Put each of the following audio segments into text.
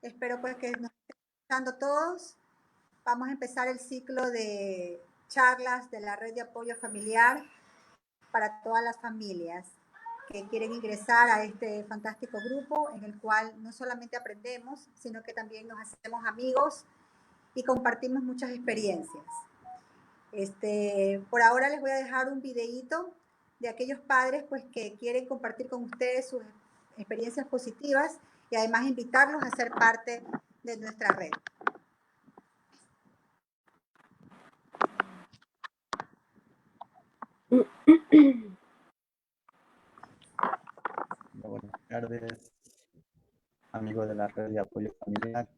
Espero pues que nos estén escuchando todos. Vamos a empezar el ciclo de charlas de la red de apoyo familiar para todas las familias que quieren ingresar a este fantástico grupo en el cual no solamente aprendemos, sino que también nos hacemos amigos y compartimos muchas experiencias. Por ahora les voy a dejar un videíto de aquellos padres pues que quieren compartir con ustedes sus experiencias positivas y además invitarlos a ser parte de nuestra red. Buenas tardes, amigos de la red de apoyo familiar.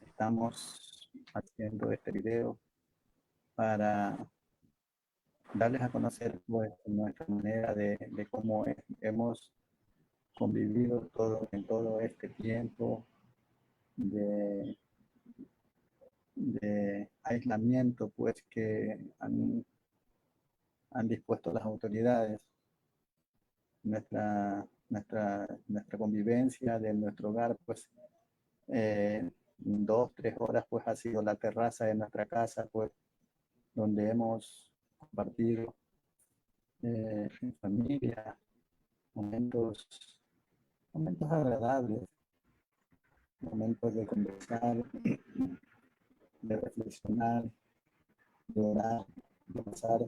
Estamos haciendo este video para darles a conocer pues, nuestra manera de cómo hemos convivido en todo este tiempo de aislamiento pues, que han dispuesto las autoridades. Nuestra convivencia de nuestro hogar, pues 2-3 horas pues ha sido la terraza de nuestra casa, pues donde hemos compartido en familia momentos agradables, momentos de conversar, de reflexionar, de orar, de pasar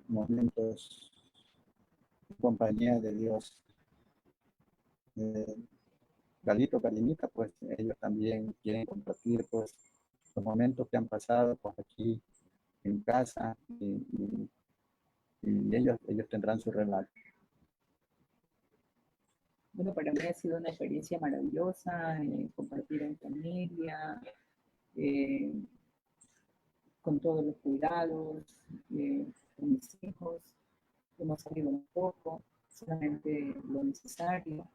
momentos en compañía de Dios. Galito, Carinita, pues ellos también quieren compartir pues los momentos que han pasado pues aquí en casa y ellos tendrán su relato. Bueno, para mí ha sido una experiencia maravillosa, compartir en familia, con todos los cuidados, con mis hijos. Hemos salido un poco, solamente lo necesario.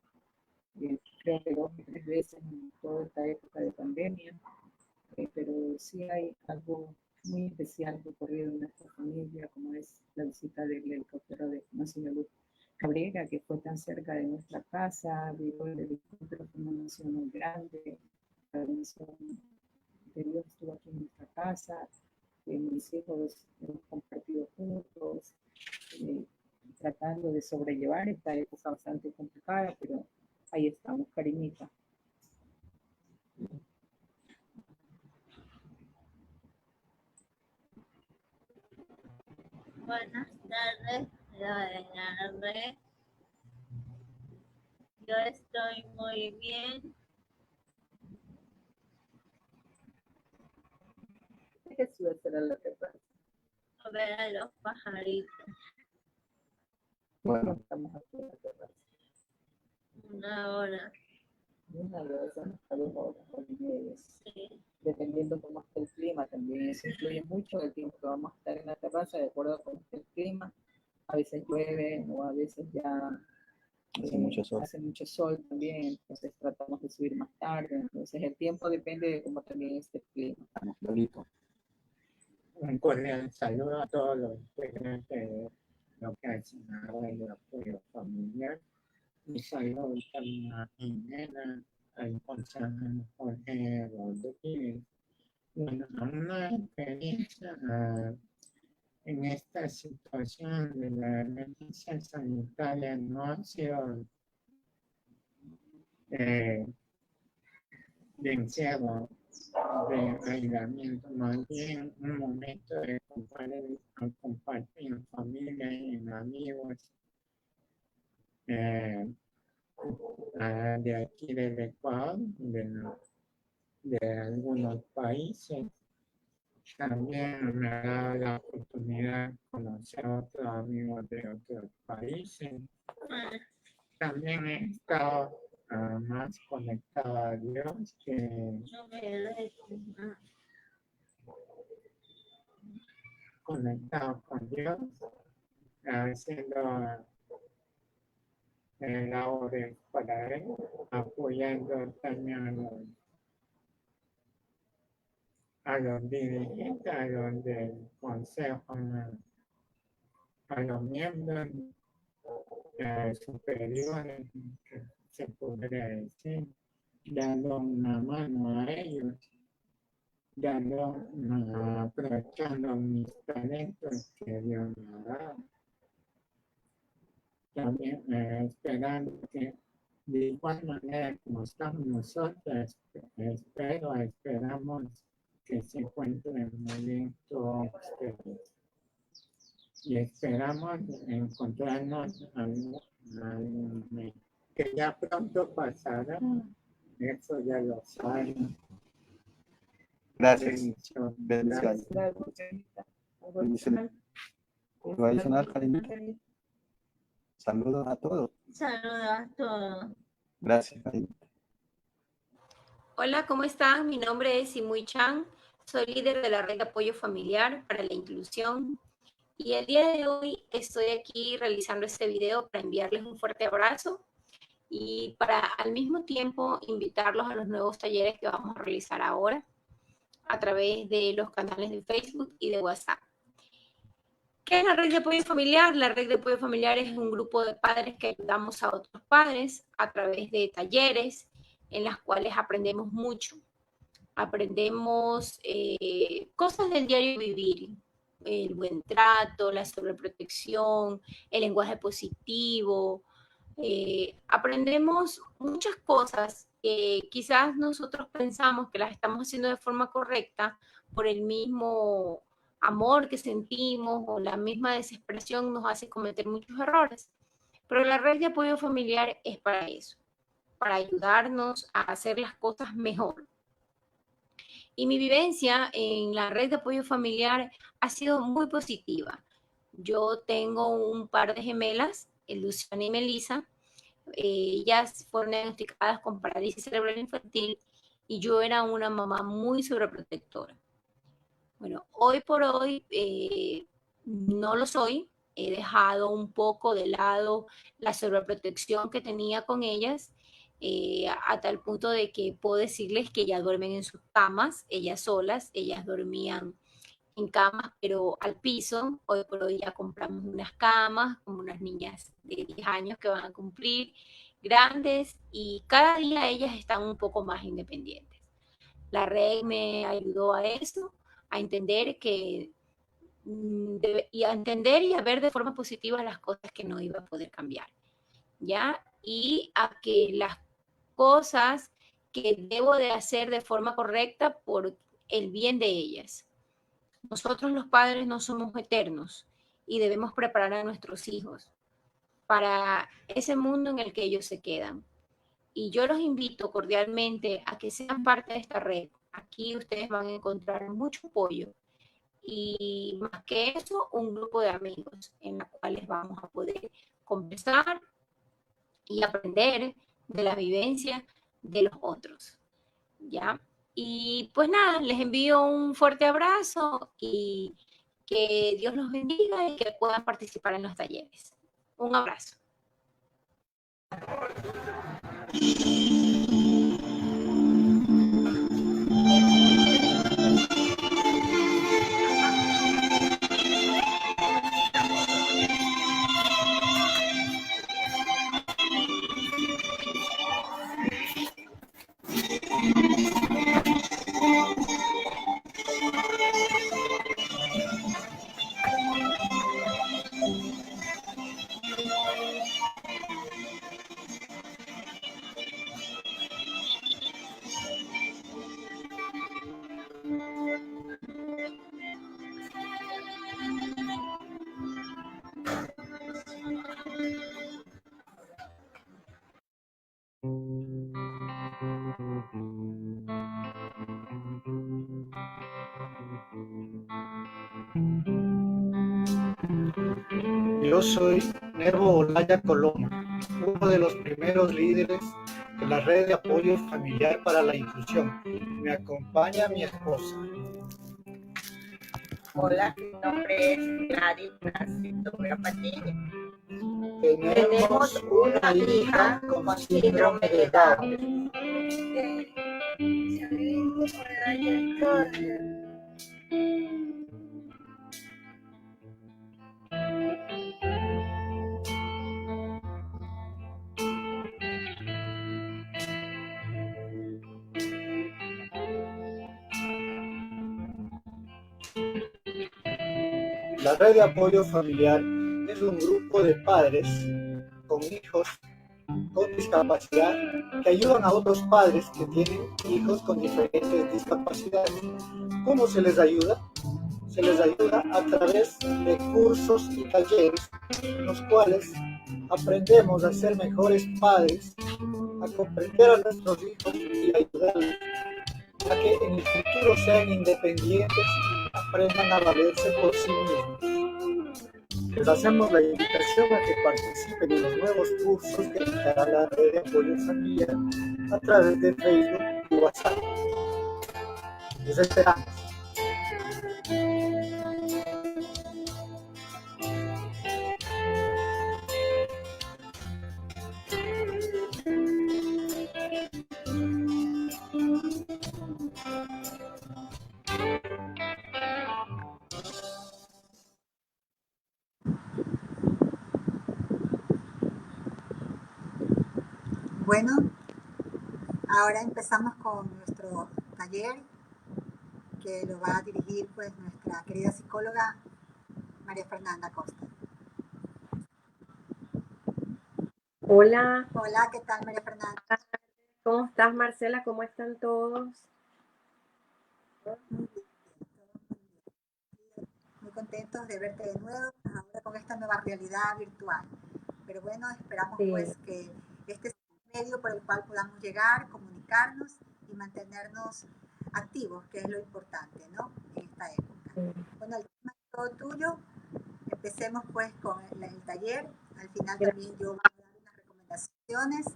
Creo que 2 o 3 veces en toda esta época de pandemia, pero sí hay algo muy especial que ocurrido en nuestra familia, como es la visita del helicóptero de Monseñor Luz Cabrera, que fue tan cerca de nuestra casa. Vivo el helicóptero, fue una bendición muy grande. La bendición de Dios estuvo aquí en nuestra casa. Mis hijos hemos compartido juntos, tratando de sobrellevar esta época bastante complicada, pero ahí estamos, Carinita. Buenas tardes, Lorenarre. Yo estoy muy bien. ¿Qué ciudad será la que pasa? A ver a los pajaritos. Bueno, estamos aquí en la terraza. 1 hora. 1 hora, hasta 2 horas, 1 hora y media. Sí. Dependiendo cómo esté el clima, también eso influye mucho el tiempo que vamos a estar en la terraza, de acuerdo a cómo esté el clima. A veces llueve o a veces ya hace mucho sol también, entonces tratamos de subir más tarde. Entonces el tiempo depende de cómo también esté el clima. Un cordial saludo a todos los integrantes de lo que es una red de apoyo familiar. Un saludo también a Jimena, al consejero Jorge Rodríguez. Bueno, una experiencia en esta situación de la emergencia sanitaria no ha sido de encierro, de aislamiento, más bien un momento de compartir en familia y en amigos de aquí del Ecuador, de algunos países. También me ha dado la oportunidad de conocer a otros amigos de otros países. También he estado más conectado a Dios que conectado con Dios, haciendo labores para Él, apoyando también a los dirigentes, a los del consejo, a los miembros superiores, que se podría decir, dando una mano a ellos, aprovechando mis talentos que Dios me ha dado. También esperando que de igual manera como estamos nosotros, esperamos que se encuentren muy bien todos ustedes. Y esperamos encontrarnos que ya pronto pasará. Eso ya lo saben. Gracias. Bendiciones. Bendiciones. Bendiciones. ¿Algo adicional, Karinita? Saludos a todos. Saludos a todos. Gracias, Karinita. Hola, ¿cómo están? Mi nombre es Simuy Chan, soy líder de la red de apoyo familiar para la inclusión y el día de hoy estoy aquí realizando este video para enviarles un fuerte abrazo y para al mismo tiempo invitarlos a los nuevos talleres que vamos a realizar ahora a través de los canales de Facebook y de WhatsApp. ¿Qué es la red de apoyo familiar? La red de apoyo familiar es un grupo de padres que ayudamos a otros padres a través de talleres en las cuales aprendemos mucho. Aprendemos cosas del diario vivir, el buen trato, la sobreprotección, el lenguaje positivo. Aprendemos muchas cosas que quizás nosotros pensamos que las estamos haciendo de forma correcta por el mismo amor que sentimos o la misma desesperación nos hace cometer muchos errores. Pero la red de apoyo familiar es para eso, para ayudarnos a hacer las cosas mejor. Y mi vivencia en la red de apoyo familiar ha sido muy positiva. Yo tengo un par de gemelas, Luciana y Melissa. Ellas fueron diagnosticadas con parálisis cerebral infantil y yo era una mamá muy sobreprotectora. Bueno, hoy por hoy no lo soy. He dejado un poco de lado la sobreprotección que tenía con ellas, a tal punto de que puedo decirles que ya duermen en sus camas, ellas solas, ellas dormían en camas, pero al piso. Hoy por hoy ya compramos unas camas, como unas niñas de 10 años que van a cumplir, grandes, y cada día ellas están un poco más independientes. La red me ayudó a eso, a entender que y a entender y a ver de forma positiva las cosas que no iba a poder cambiar, ¿ya? Y a que las cosas que debo de hacer de forma correcta por el bien de ellas. Nosotros los padres no somos eternos y debemos preparar a nuestros hijos para ese mundo en el que ellos se quedan. Y yo los invito cordialmente a que sean parte de esta red. Aquí ustedes van a encontrar mucho apoyo y más que eso, un grupo de amigos en los cuales vamos a poder conversar y aprender de la vivencia de los otros, ¿ya? Y pues nada, les envío un fuerte abrazo y que Dios los bendiga y que puedan participar en los talleres. Un abrazo. Yo soy Nervo Olaya Coloma, uno de los primeros líderes de la red de apoyo familiar para la inclusión. Me acompaña mi esposa. Hola, mi nombre es Gladys Narciso Patiño. Tenemos una hija con síndrome de Down. Salimos por la historia. La red de apoyo familiar es un grupo de padres con hijos con discapacidad que ayudan a otros padres que tienen hijos con diferentes discapacidades. ¿Cómo se les ayuda? Se les ayuda a través de cursos y talleres en los cuales aprendemos a ser mejores padres, a comprender a nuestros hijos y ayudarles a que en el futuro sean independientes y aprendan a valerse por sí mismos. Les hacemos la invitación a que participen en los nuevos cursos que dará la red de apoyo familiar a través de Facebook y WhatsApp. Les esperamos. Bueno, ahora empezamos con nuestro taller que lo va a dirigir pues nuestra querida psicóloga María Fernanda Costa. Hola, Hola, ¿qué tal María Fernanda? ¿cómo estás, Marcela? ¿Cómo están todos? Muy contentos de verte de nuevo, ahora con esta nueva realidad virtual. Pero bueno, esperamos Sí. pues que este sea el medio por el cual podamos llegar, comunicarnos y mantenernos activos, que es lo importante, ¿no? En esta época. Sí. Bueno, el tema es todo tuyo. Empecemos pues con el taller. Al final Gracias. también yo voy a dar unas recomendaciones,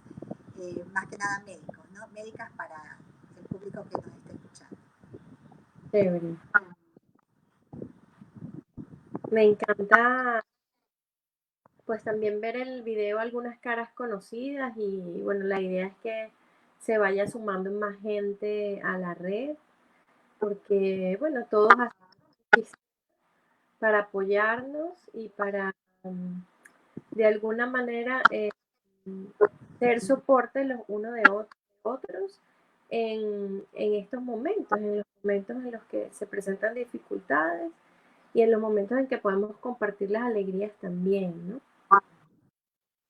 más que nada médicos, ¿no? Médicas para el público que nos esté escuchando. Chévere. Me encanta pues también ver el video algunas caras conocidas y bueno, la idea es que se vaya sumando más gente a la red porque bueno, todos hacen para apoyarnos y para de alguna manera ser soporte los unos de otros en estos momentos, en los momentos en los que se presentan dificultades y en los momentos en que podemos compartir las alegrías también, ¿no?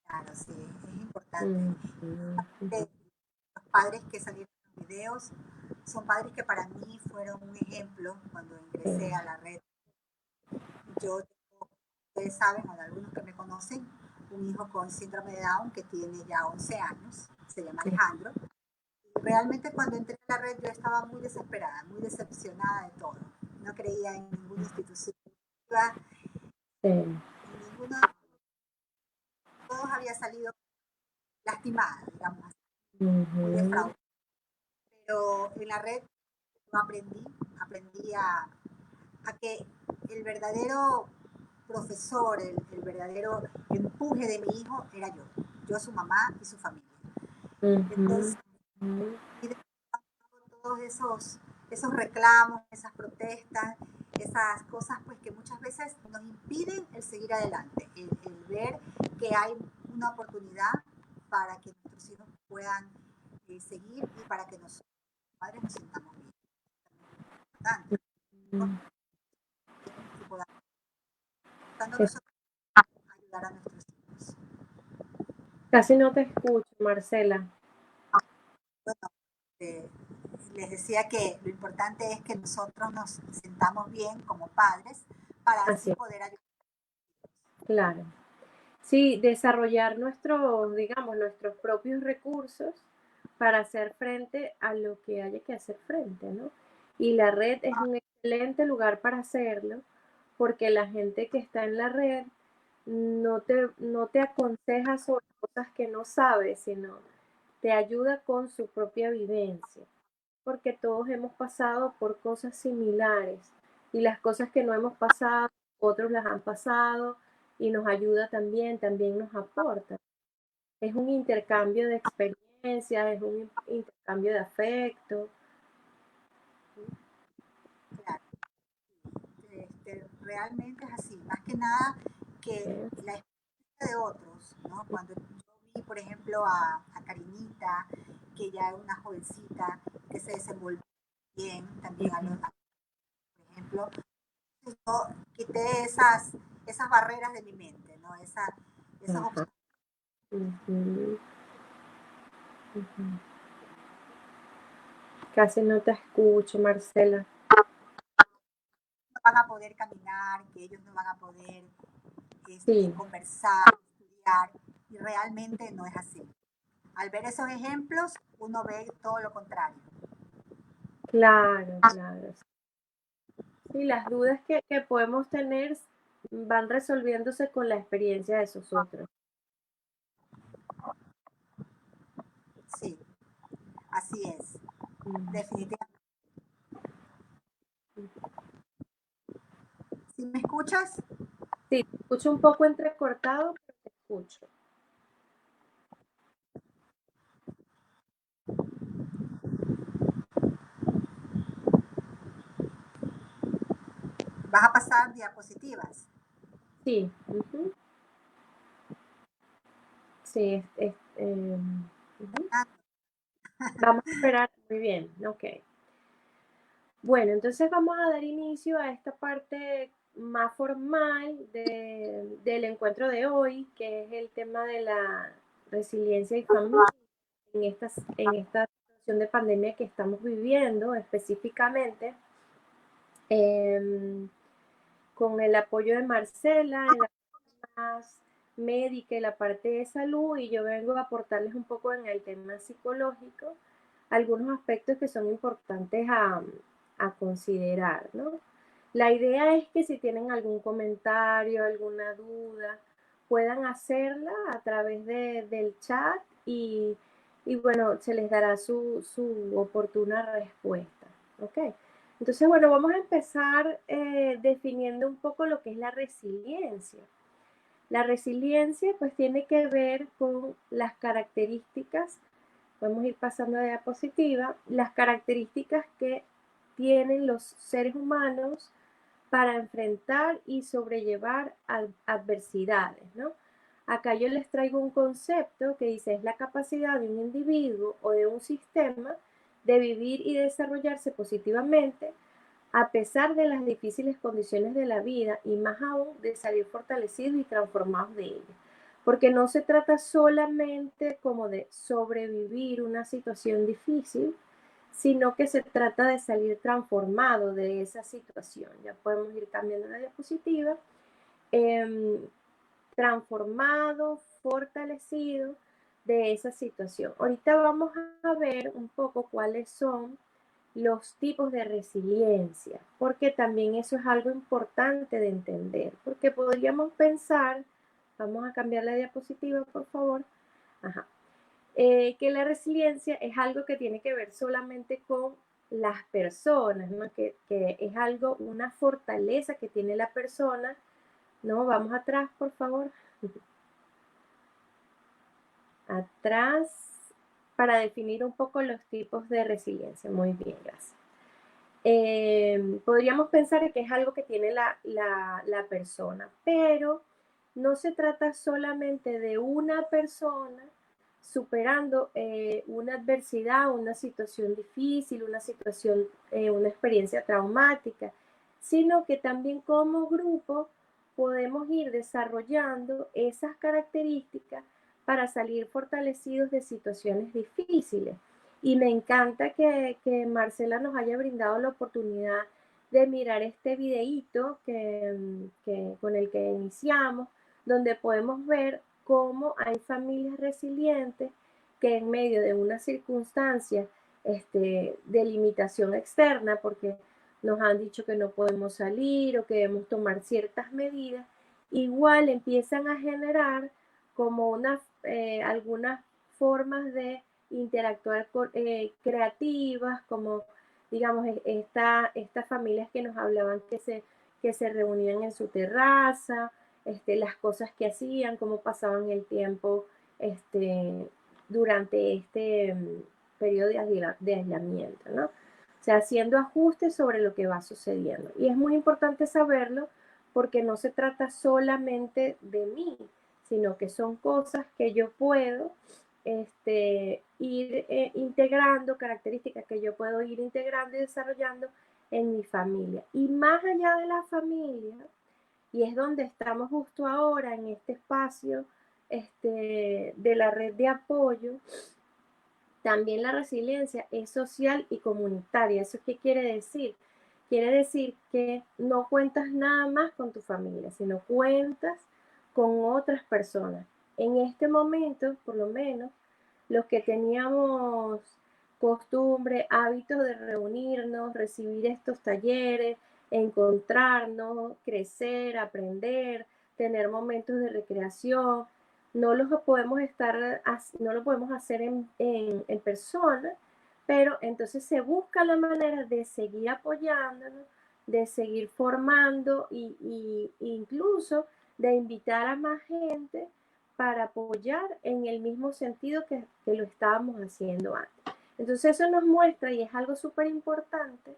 Claro, sí, es importante. Ujú. Los padres que salieron en los videos son padres que para mí fueron un ejemplo cuando ingresé a la red. Yo tengo, ustedes saben, o de algunos que me conocen, un hijo con síndrome de Down que tiene ya 11 años, se llama Alejandro. Y realmente cuando entré a la red yo estaba muy desesperada, muy decepcionada de todo. No creía en ninguna institución, en ninguna, todos había salido lastimada, digamos así, muy defraudada. Pero en la red yo aprendí a que el verdadero profesor, el verdadero empuje de mi hijo era yo su mamá y su familia. Entonces, todos esos reclamos, esas protestas, esas cosas pues que muchas veces nos impiden el seguir adelante, el ver que hay una oportunidad para que nuestros hijos puedan seguir y para que nosotros, los padres, nos sintamos bien. Importante, ¿no? Y podamos nosotros ayudar a nuestros hijos. Casi no te escucho, Marcela. Bueno, les decía que lo importante es que nosotros nos sintamos bien como padres para así poder ayudar. Claro. Sí, desarrollar nuestros, digamos, nuestros propios recursos para hacer frente a lo que haya que hacer frente, ¿no? Y la red es un excelente lugar para hacerlo, porque la gente que está en la red no te aconseja sobre cosas que no sabe, sino te ayuda con su propia vivencia, porque todos hemos pasado por cosas similares y las cosas que no hemos pasado, otros las han pasado y nos ayuda también nos aporta. Es un intercambio de experiencias, es un intercambio de afecto. Claro. Realmente es así, más que nada que la experiencia de otros, ¿no? Cuando yo vi, por ejemplo, a Karinita, que ya es una jovencita, que se desenvolvió bien, también por ejemplo, yo quité esas barreras de mi mente, ¿no? Esos Ajá. obstáculos. Ujú, ujú. Casi no te escucho, Marcela. No van a poder caminar, que ellos no van a poder Sí, conversar, estudiar, y realmente no es así. Al ver esos ejemplos, uno ve todo lo contrario. claro, claro. Sí, las dudas que podemos tener van resolviéndose con la experiencia de esos otros. Sí, así es, Mm. definitivamente. ¿Sí me escuchas? Sí, te escucho un poco entrecortado, pero te escucho. Vas a pasar diapositivas. Sí, ujú. Sí, ujú. Ah, Vamos a esperar. Muy bien, ok. Bueno, entonces vamos a dar inicio a esta parte más formal del encuentro de hoy, que es el tema de la resiliencia y familia en esta situación de pandemia que estamos viviendo específicamente. em, con el apoyo de Marcela en la parte más médica y la parte de salud, y yo vengo a aportarles un poco en el tema psicológico algunos aspectos que son importantes a considerar, ¿no? La idea es que si tienen algún comentario, alguna duda, puedan hacerla a través del chat y bueno, se les dará su oportuna respuesta, ¿ok? Entonces, bueno, vamos a empezar definiendo un poco lo que es la resiliencia. La resiliencia pues tiene que ver con las características, podemos ir pasando de diapositiva, las características que tienen los seres humanos para enfrentar y sobrellevar adversidades, ¿no? Acá yo les traigo un concepto que dice es la capacidad de un individuo o de un sistema de vivir y desarrollarse positivamente a pesar de las difíciles condiciones de la vida y más aún de salir fortalecidos y transformados de ellas. Porque no se trata solamente como de sobrevivir una situación difícil, sino que se trata de salir transformado de esa situación. Ya podemos ir cambiando la diapositiva. Transformado, fortalecido de esa situación. Ahorita vamos a ver un poco cuáles son los tipos de resiliencia, porque también eso es algo importante de entender, porque podríamos pensar, vamos a cambiar la diapositiva, por favor, ajá, que la resiliencia es algo que tiene que ver solamente con las personas, ¿no? Que es algo, una fortaleza que tiene la persona, ¿no? Vamos atrás, por favor. Atrás, para definir un poco los tipos de resiliencia. Muy bien, gracias. Podríamos pensar que es algo que tiene la persona, pero no se trata solamente de una persona superando una adversidad, una situación difícil, una situación, una experiencia traumática, sino que también como grupo podemos ir desarrollando esas características para salir fortalecidos de situaciones difíciles. Y me encanta que Marcela nos haya brindado la oportunidad de mirar este videíto con el que iniciamos, donde podemos ver cómo hay familias resilientes que en medio de una circunstancia de limitación externa, porque nos han dicho que no podemos salir o que debemos tomar ciertas medidas, igual empiezan a generar como algunas formas de interactuar creativas, como digamos estas familias que nos hablaban que se reunían en su terraza, las cosas que hacían, cómo pasaban el tiempo durante este periodo de aislamiento, ¿no? O sea, haciendo ajustes sobre lo que va sucediendo. Y es muy importante saberlo porque no se trata solamente de mí, sino que son cosas que yo puedo ir integrando, características que yo puedo ir integrando y desarrollando en mi familia. Y más allá de la familia, y es donde estamos justo ahora en este espacio de la red de apoyo, también la resiliencia es social y comunitaria. ¿Eso qué quiere decir? Quiere decir que no cuentas nada más con tu familia, sino cuentas con otras personas. En este momento, por lo menos, los que teníamos costumbre, hábitos de reunirnos, recibir estos talleres, encontrarnos, crecer, aprender, tener momentos de recreación, no lo podemos hacer en persona, pero entonces se busca la manera de seguir apoyándonos, de seguir formando y incluso de invitar a más gente para apoyar en el mismo sentido que lo estábamos haciendo antes. Entonces eso nos muestra, y es algo súper importante,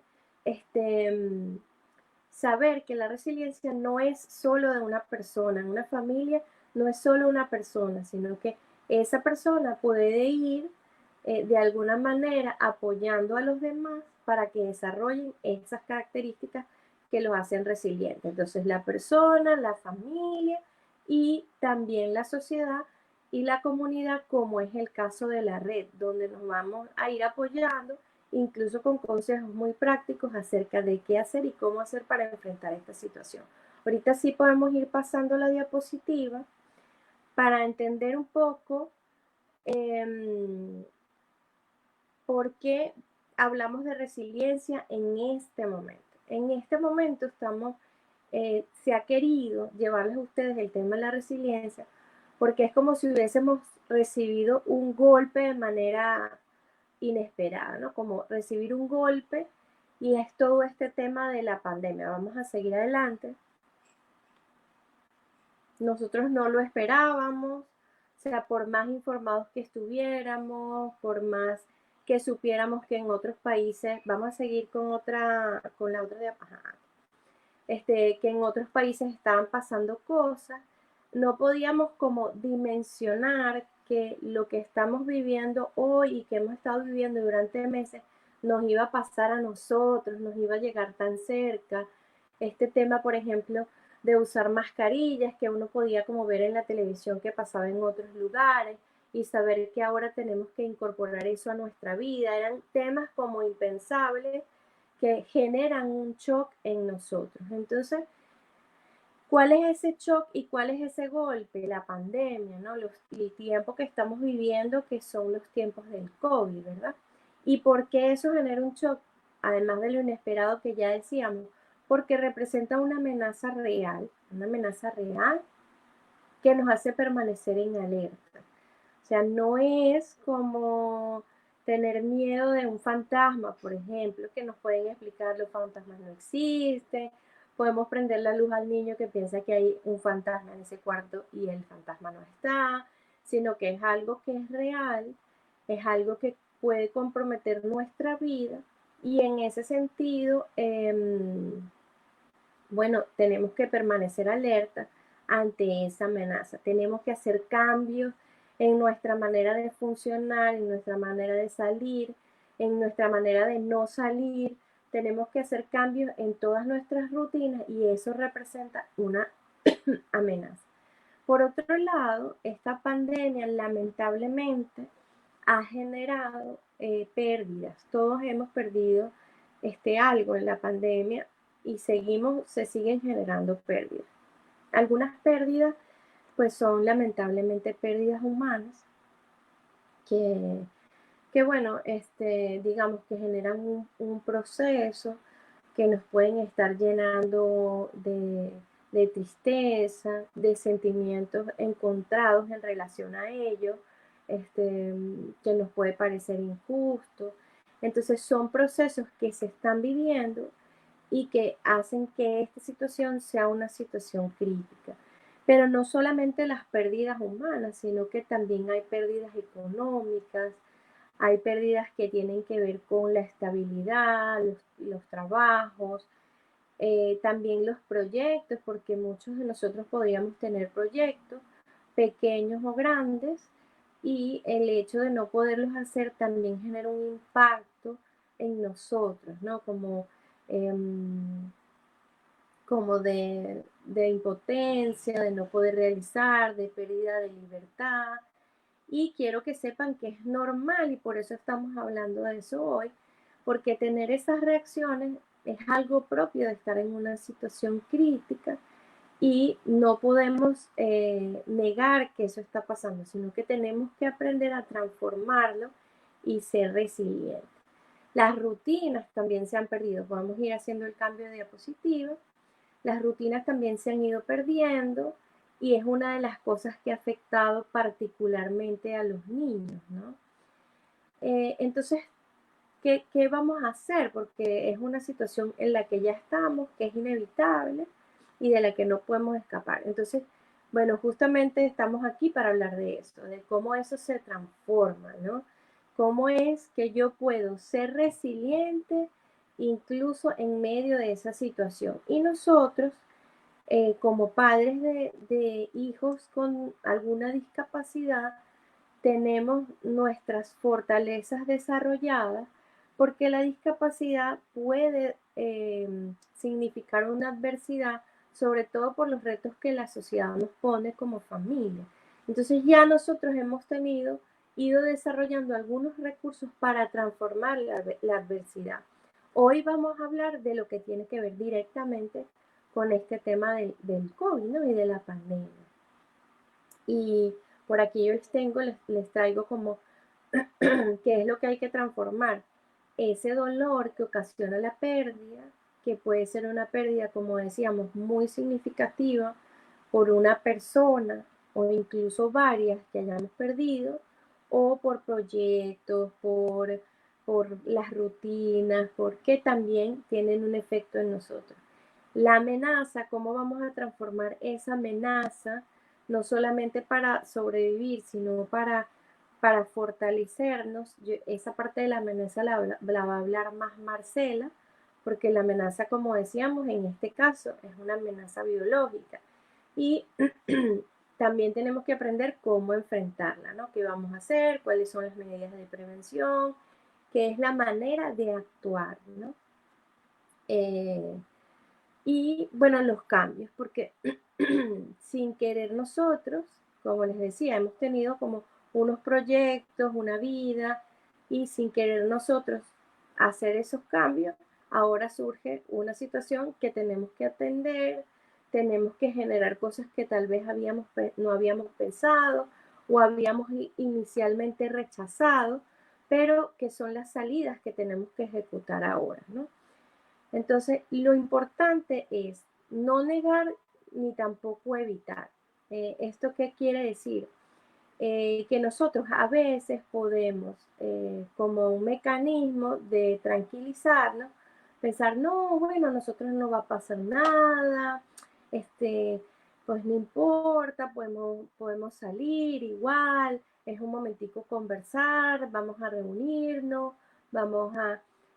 saber que la resiliencia no es solo de una persona, en una familia no es solo una persona, sino que esa persona puede ir de alguna manera apoyando a los demás para que desarrollen esas características que los hacen resilientes. Entonces la persona, la familia y también la sociedad y la comunidad, como es el caso de la red, donde nos vamos a ir apoyando, incluso con consejos muy prácticos acerca de qué hacer y cómo hacer para enfrentar esta situación. Ahorita sí podemos ir pasando la diapositiva para entender un poco por qué hablamos de resiliencia en este momento. En este momento se ha querido llevarles a ustedes el tema de la resiliencia porque es como si hubiésemos recibido un golpe de manera inesperada, ¿no? Como recibir un golpe, y es todo este tema de la pandemia. Vamos a seguir adelante. Nosotros no lo esperábamos, o sea, por más informados que estuviéramos, por más que supiéramos que en otros países, vamos a seguir con la otra de, que en otros países estaban pasando cosas, no podíamos como dimensionar que lo que estamos viviendo hoy y que hemos estado viviendo durante meses nos iba a pasar a nosotros, nos iba a llegar tan cerca. Este tema, por ejemplo, de usar mascarillas que uno podía como ver en la televisión que pasaba en otros lugares y saber que ahora tenemos que incorporar eso a nuestra vida. Eran temas como impensables que generan un shock en nosotros. Entonces, ¿cuál es ese shock y cuál es ese golpe? La pandemia, ¿no? El tiempo que estamos viviendo, que son los tiempos del COVID, ¿verdad? ¿Y por qué eso genera un shock? Además de lo inesperado que ya decíamos, porque representa una amenaza real que nos hace permanecer en alerta. O sea, no es como tener miedo de un fantasma, por ejemplo, que nos pueden explicar los fantasmas no existen. Podemos prender la luz al niño que piensa que hay un fantasma en ese cuarto y el fantasma no está, sino que es algo que es real, es algo que puede comprometer nuestra vida, y en ese sentido, bueno, tenemos que permanecer alerta ante esa amenaza. Tenemos que hacer cambios en nuestra manera de funcionar, en nuestra manera de salir, en nuestra manera de no salir. Tenemos que hacer cambios en todas nuestras rutinas y eso representa una amenaza. Por otro lado, esta pandemia lamentablemente ha generado pérdidas. Todos hemos perdido algo en la pandemia y se siguen generando pérdidas. Algunas pérdidas pues son lamentablemente pérdidas humanas que bueno, digamos que generan un proceso que nos pueden estar llenando de tristeza, de sentimientos encontrados en relación a ello, que nos puede parecer injusto. Entonces son procesos que se están viviendo y que hacen que esta situación sea una situación crítica. Pero no solamente las pérdidas humanas, sino que también hay pérdidas económicas, hay pérdidas que tienen que ver con la estabilidad, los trabajos, también los proyectos, porque muchos de nosotros podríamos tener proyectos pequeños o grandes, y el hecho de no poderlos hacer también genera un impacto en nosotros, ¿no? Como como de impotencia, de no poder realizar, de pérdida de libertad. Y quiero que sepan que es normal y por eso estamos hablando de eso hoy, porque tener esas reacciones es algo propio de estar en una situación crítica y no podemos negar que eso está pasando, sino que tenemos que aprender a transformarlo y ser resilientes. Las rutinas también se han perdido. Podemos ir haciendo el cambio de diapositiva. Las rutinas también se han ido perdiendo y es una de las cosas que ha afectado particularmente a los niños, ¿no? Entonces, ¿qué vamos a hacer? Porque es una situación en la que ya estamos, que es inevitable y de la que no podemos escapar. Entonces, bueno, justamente estamos aquí para hablar de eso, de cómo eso se transforma, ¿no? Cómo es que yo puedo ser resiliente incluso en medio de esa situación. Y nosotros, como padres de hijos con alguna discapacidad, tenemos nuestras fortalezas desarrolladas porque la discapacidad puede significar una adversidad, sobre todo por los retos que la sociedad nos pone como familia. Entonces ya nosotros hemos ido desarrollando algunos recursos para transformar la adversidad. Hoy vamos a hablar de lo que tiene que ver directamente con este tema del COVID, ¿no? Y de la pandemia. Y por aquí yo les traigo como qué es lo que hay que transformar. Ese dolor que ocasiona la pérdida, que puede ser una pérdida, como decíamos, muy significativa por una persona o incluso varias que hayamos perdido, o por proyectos, por las rutinas, porque también tienen un efecto en nosotros. La amenaza, ¿cómo vamos a transformar esa amenaza? No solamente para sobrevivir, sino para fortalecernos. Esa parte de la amenaza la va a hablar más Marcela, porque la amenaza, como decíamos, en este caso es una amenaza biológica. Y también tenemos que aprender cómo enfrentarla, ¿no? ¿Qué vamos a hacer? ¿Cuáles son las medidas de prevención? ¿Qué es la manera de actuar, ¿no? Y bueno, los cambios, porque sin querer nosotros, como les decía, hemos tenido como unos proyectos, una vida, y sin querer nosotros hacer esos cambios, ahora surge una situación que tenemos que atender, tenemos que generar cosas que tal vez no habíamos pensado o habíamos inicialmente rechazado, pero que son las salidas que tenemos que ejecutar ahora, ¿no? Entonces, lo importante es no negar ni tampoco evitar. ¿Esto qué quiere decir? Que nosotros a veces podemos, como un mecanismo de tranquilizarnos, pensar, no, bueno, a nosotros no va a pasar nada, pues no importa, podemos salir igual, es un momentico conversar, vamos a reunirnos,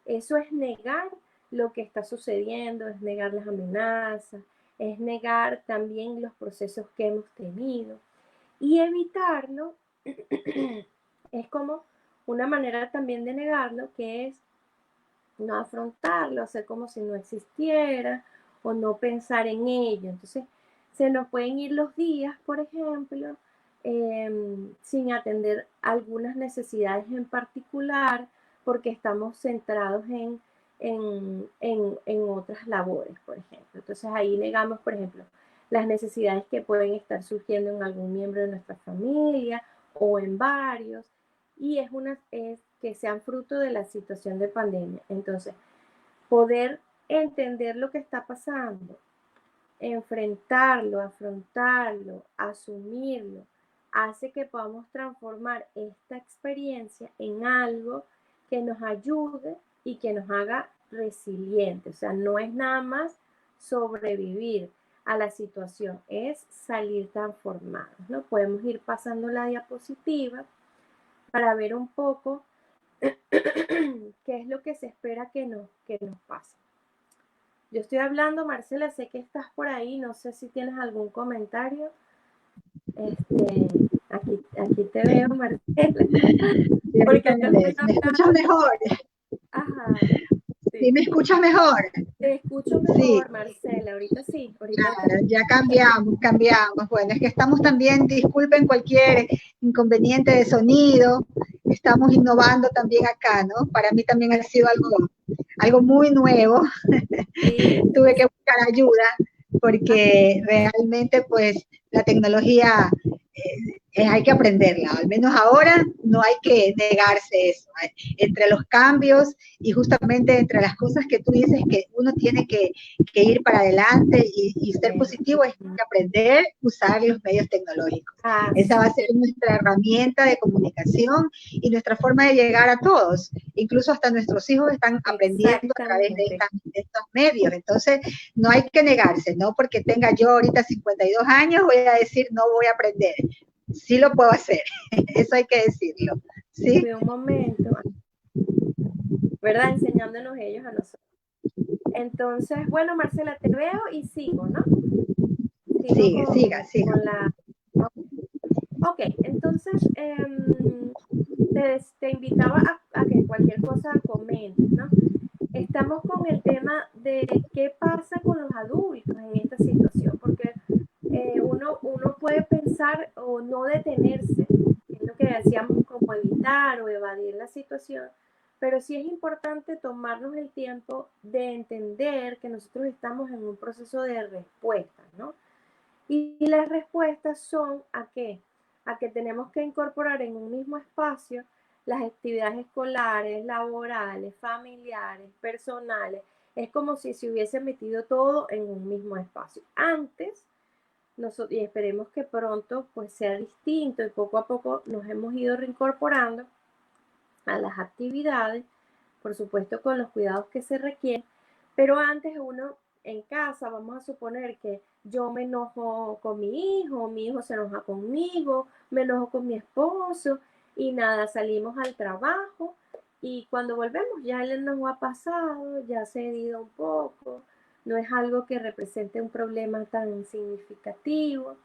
Eso es negar lo que está sucediendo, es negar las amenazas, es negar también los procesos que hemos tenido. Y evitarlo es como una manera también de negarlo, que es no afrontarlo, hacer como si no existiera o no pensar en ello. Entonces, se nos pueden ir los días, por ejemplo, sin atender algunas necesidades en particular, porque estamos centrados en otras labores, por ejemplo. Entonces, ahí negamos, por ejemplo, las necesidades que pueden estar surgiendo en algún miembro de nuestra familia o en varios, y es que sean fruto de la situación de pandemia. Entonces, poder entender lo que está pasando, enfrentarlo, afrontarlo, asumirlo, hace que podamos transformar esta experiencia en algo que nos ayude y que nos haga resilientes. O sea, no es nada más sobrevivir a la situación, es salir transformados, ¿no? Podemos ir pasando la diapositiva para ver un poco qué es lo que se espera que nos pase. Yo estoy hablando, Marcela, sé que estás por ahí, no sé si tienes algún comentario. Aquí te veo, Marcela. Porque me escuchas mejor. Ajá, ¿Sí me escuchas mejor? Te escucho Sí, mejor, Marcela. Ahorita sí, ahorita te claro, ya cambiamos. Bueno, es que estamos también, disculpen cualquier inconveniente de sonido, estamos innovando también acá, ¿no? Para mí también ha sido algo muy nuevo. sí. Tuve que buscar ayuda porque realmente pues la tecnología hay que aprenderla, al menos ahora no hay que negarse eso. Entre los cambios y justamente entre las cosas que tú dices que uno tiene que ir para adelante y ser positivo, es que aprender a usar los medios tecnológicos. Esa va a ser nuestra herramienta de comunicación y nuestra forma de llegar a todos. Incluso hasta nuestros hijos están aprendiendo a través de estos medios. Entonces, no hay que negarse, no porque tenga yo ahorita 52 años voy a decir no voy a aprender. Sí lo puedo hacer, eso hay que decirlo. ¿Sí? Un momento, ¿verdad? Enseñándonos ellos a nosotros. Entonces, bueno, Marcela, te veo y sigo, ¿no? Siga. Con la... Ok, entonces te invitaba a que cualquier cosa comentes, ¿no? Estamos con el tema de qué pasa con los adultos en esta situación, porque uno puede pensar o no detenerse, es lo que decíamos, como evitar o evadir la situación, pero sí es importante tomarnos el tiempo de entender que nosotros estamos en un proceso de respuesta, ¿no? Y las respuestas son ¿a qué? A que tenemos que incorporar en un mismo espacio las actividades escolares, laborales, familiares, personales. Es como si se hubiese metido todo en un mismo espacio. Antes, y esperemos que pronto pues sea distinto y poco a poco nos hemos ido reincorporando a las actividades, por supuesto con los cuidados que se requieren, pero antes uno en casa, vamos a suponer que yo me enojo con mi hijo se enoja conmigo, me enojo con mi esposo y nada, salimos al trabajo y cuando volvemos ya el enojo ha pasado, ya se ha ido un poco, no es algo que represente un problema tan significativo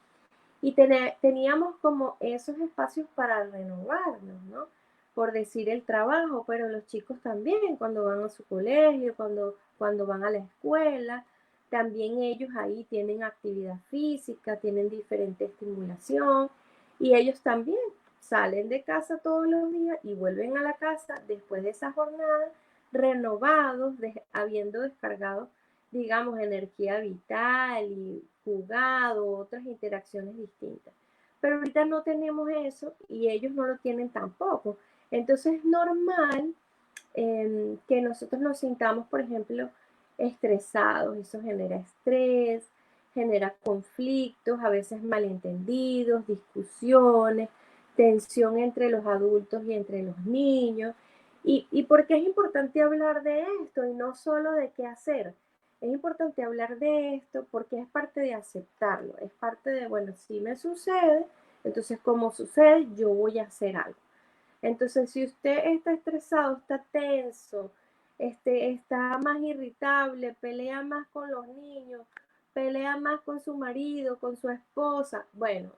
y teníamos como esos espacios para renovarnos, ¿no? Por decir el trabajo, pero los chicos también, cuando van a su colegio, cuando van a la escuela, también ellos ahí tienen actividad física, tienen diferente estimulación y ellos también salen de casa todos los días y vuelven a la casa después de esa jornada renovados, habiendo descargado, digamos, energía vital y jugado, otras interacciones distintas. Pero ahorita no tenemos eso y ellos no lo tienen tampoco. Entonces es normal que nosotros nos sintamos, por ejemplo, estresados. Eso genera estrés, genera conflictos, a veces malentendidos, discusiones, tensión entre los adultos y entre los niños. ¿Y por qué es importante hablar de esto y no solo de qué hacer? Es importante hablar de esto porque es parte de aceptarlo, es parte de, bueno, si me sucede, entonces como sucede, yo voy a hacer algo. Entonces, si usted está estresado, está tenso, está más irritable, pelea más con los niños, pelea más con su marido, con su esposa, bueno,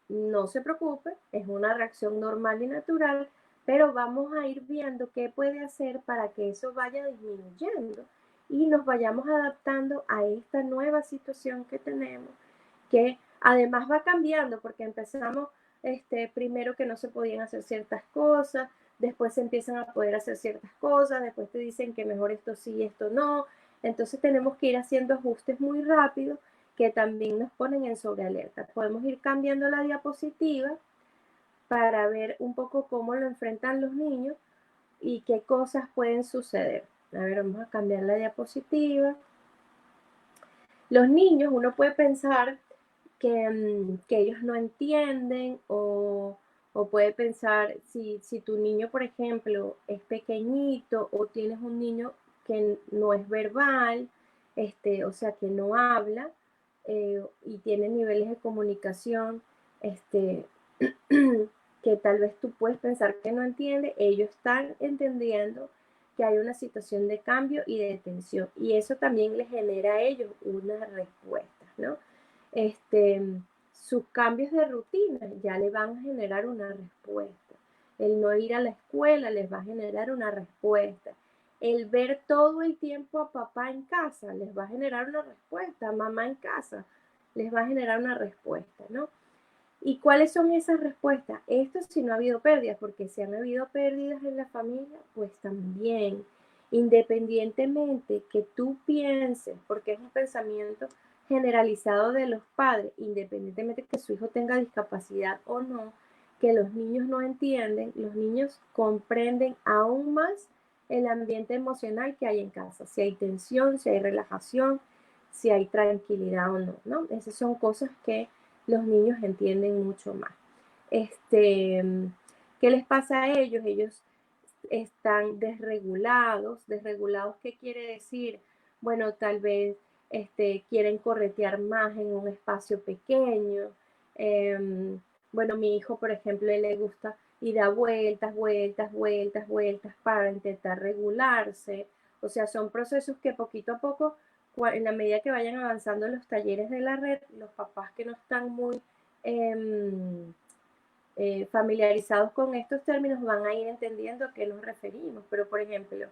no se preocupe, es una reacción normal y natural, pero vamos a ir viendo qué puede hacer para que eso vaya disminuyendo y nos vayamos adaptando a esta nueva situación que tenemos, que además va cambiando porque empezamos primero que no se podían hacer ciertas cosas, después se empiezan a poder hacer ciertas cosas, después te dicen que mejor esto sí, esto no, entonces tenemos que ir haciendo ajustes muy rápido que también nos ponen en sobrealerta. Podemos ir cambiando la diapositiva para ver un poco cómo lo enfrentan los niños y qué cosas pueden suceder. A ver, vamos a cambiar la diapositiva. Los niños, uno puede pensar que ellos no entienden o puede pensar si tu niño, por ejemplo, es pequeñito o tienes un niño que no es verbal, o sea, que no habla y tiene niveles de comunicación que tal vez tú puedes pensar que no entiende, ellos están entendiendo que hay una situación de cambio y de tensión y eso también les genera a ellos unas respuestas, ¿no? Sus cambios de rutina ya le van a generar una respuesta. El no ir a la escuela les va a generar una respuesta. el ver todo el tiempo a papá en casa les va a generar una respuesta, a mamá en casa les va a generar una respuesta, ¿no? ¿Y cuáles son esas respuestas? Esto si no ha habido pérdidas, porque si han habido pérdidas en la familia, pues también, independientemente que tú pienses, porque es un pensamiento generalizado de los padres, independientemente que su hijo tenga discapacidad o no, que los niños no entienden, los niños comprenden aún más el ambiente emocional que hay en casa, si hay tensión, si hay relajación, si hay tranquilidad o no, ¿no? Esas son cosas que los niños entienden mucho más. ¿Qué les pasa a ellos? Ellos están desregulados. ¿Desregulados qué quiere decir? Bueno, tal vez quieren corretear más en un espacio pequeño. Bueno, mi hijo, por ejemplo, él le gusta y da vueltas, vueltas, vueltas, vueltas para intentar regularse. O sea, son procesos que poquito a poco, en la medida que vayan avanzando los talleres de la red, los papás que no están muy familiarizados con estos términos van a ir entendiendo a qué nos referimos. Pero, por ejemplo,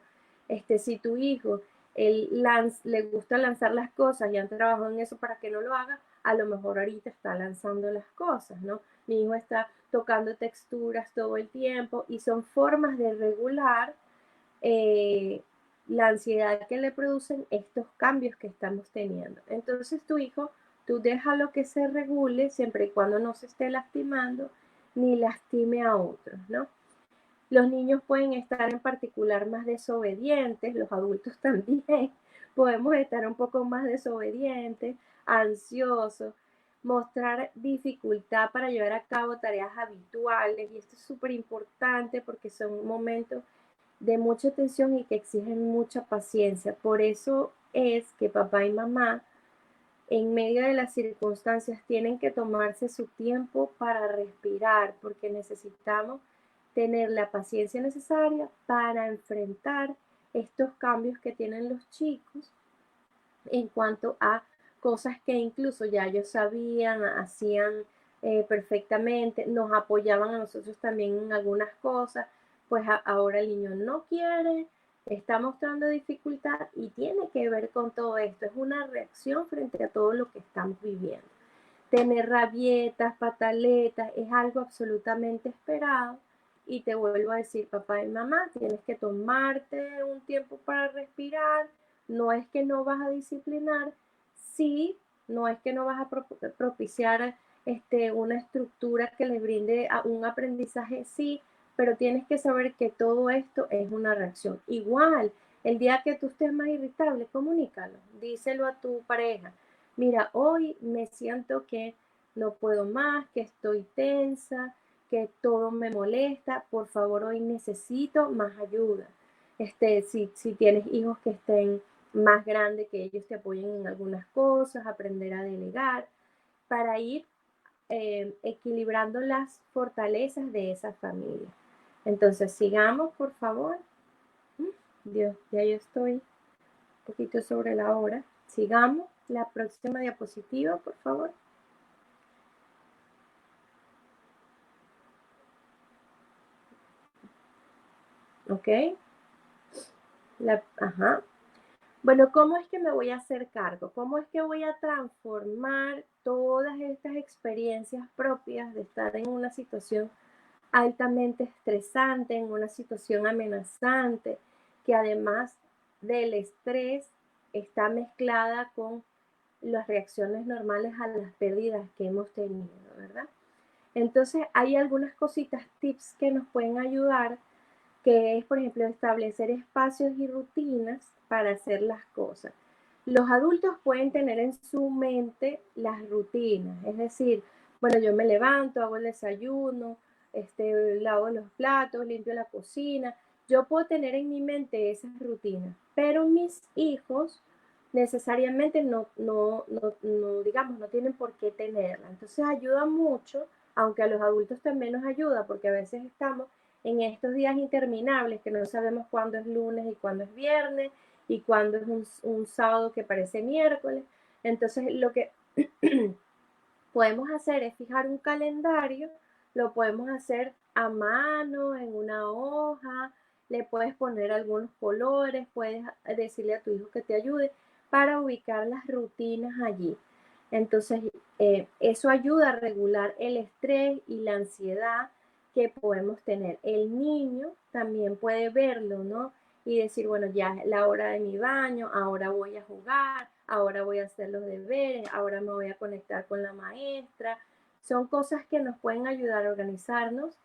si tu hijo le gusta lanzar las cosas y han trabajado en eso para que no lo haga, a lo mejor ahorita está lanzando las cosas, ¿no? Mi hijo está tocando texturas todo el tiempo y son formas de regular la ansiedad que le producen estos cambios que estamos teniendo. Entonces tu hijo, tú déjalo que se regule siempre y cuando no se esté lastimando ni lastime a otros, ¿no? Los niños pueden estar en particular más desobedientes, los adultos también podemos estar un poco más desobedientes, ansiosos, mostrar dificultad para llevar a cabo tareas habituales, y esto es súper importante porque son momentos de mucha tensión y que exigen mucha paciencia. Por eso es que papá y mamá, en medio de las circunstancias, tienen que tomarse su tiempo para respirar, porque necesitamos tener la paciencia necesaria para enfrentar estos cambios que tienen los chicos en cuanto a cosas que incluso ya ellos sabían, hacían perfectamente, nos apoyaban a nosotros también en algunas cosas, pues ahora el niño no quiere, está mostrando dificultad y tiene que ver con todo esto. Es una reacción frente a todo lo que estamos viviendo. Tener rabietas, pataletas, es algo absolutamente esperado. Y te vuelvo a decir, papá y mamá, tienes que tomarte un tiempo para respirar. No es que no vas a disciplinar, sí, no es que no vas a propiciar una estructura que les brinde un aprendizaje, sí, pero tienes que saber que todo esto es una reacción. Igual, el día que tú estés más irritable, comunícalo, díselo a tu pareja. Mira, hoy me siento que no puedo más, que estoy tensa, que todo me molesta, por favor, hoy necesito más ayuda. Si tienes hijos que estén más grandes, que ellos te apoyen en algunas cosas, aprender a delegar, para ir equilibrando las fortalezas de esa familia. Entonces, sigamos, por favor. Dios, ya yo estoy un poquito sobre la hora. Sigamos. La próxima diapositiva, por favor. ¿Ok? Ajá. Bueno, ¿cómo es que me voy a hacer cargo? ¿Cómo es que voy a transformar todas estas experiencias propias de estar en una situación altamente estresante, en una situación amenazante, que además del estrés está mezclada con las reacciones normales a las pérdidas que hemos tenido, ¿verdad? Entonces hay algunas cositas, tips que nos pueden ayudar, que es, por ejemplo, establecer espacios y rutinas para hacer las cosas. Los adultos pueden tener en su mente las rutinas, es decir, bueno, yo me levanto, hago el desayuno, lavo los platos, limpio la cocina. Yo puedo tener en mi mente esas rutinas, pero mis hijos necesariamente digamos, no tienen por qué tenerla. Entonces ayuda mucho, aunque a los adultos también nos ayuda, porque a veces estamos en estos días interminables que no sabemos cuándo es lunes y cuándo es viernes y cuándo es un sábado que parece miércoles. Entonces lo que podemos hacer es fijar un calendario, lo podemos hacer a mano, en una hoja, le puedes poner algunos colores, puedes decirle a tu hijo que te ayude para ubicar las rutinas allí. Entonces, eso ayuda a regular el estrés y la ansiedad que podemos tener. El niño también puede verlo, ¿no? Y decir, bueno, ya es la hora de mi baño, ahora voy a jugar, ahora voy a hacer los deberes, ahora me voy a conectar con la maestra. Son cosas que nos pueden ayudar a organizarnos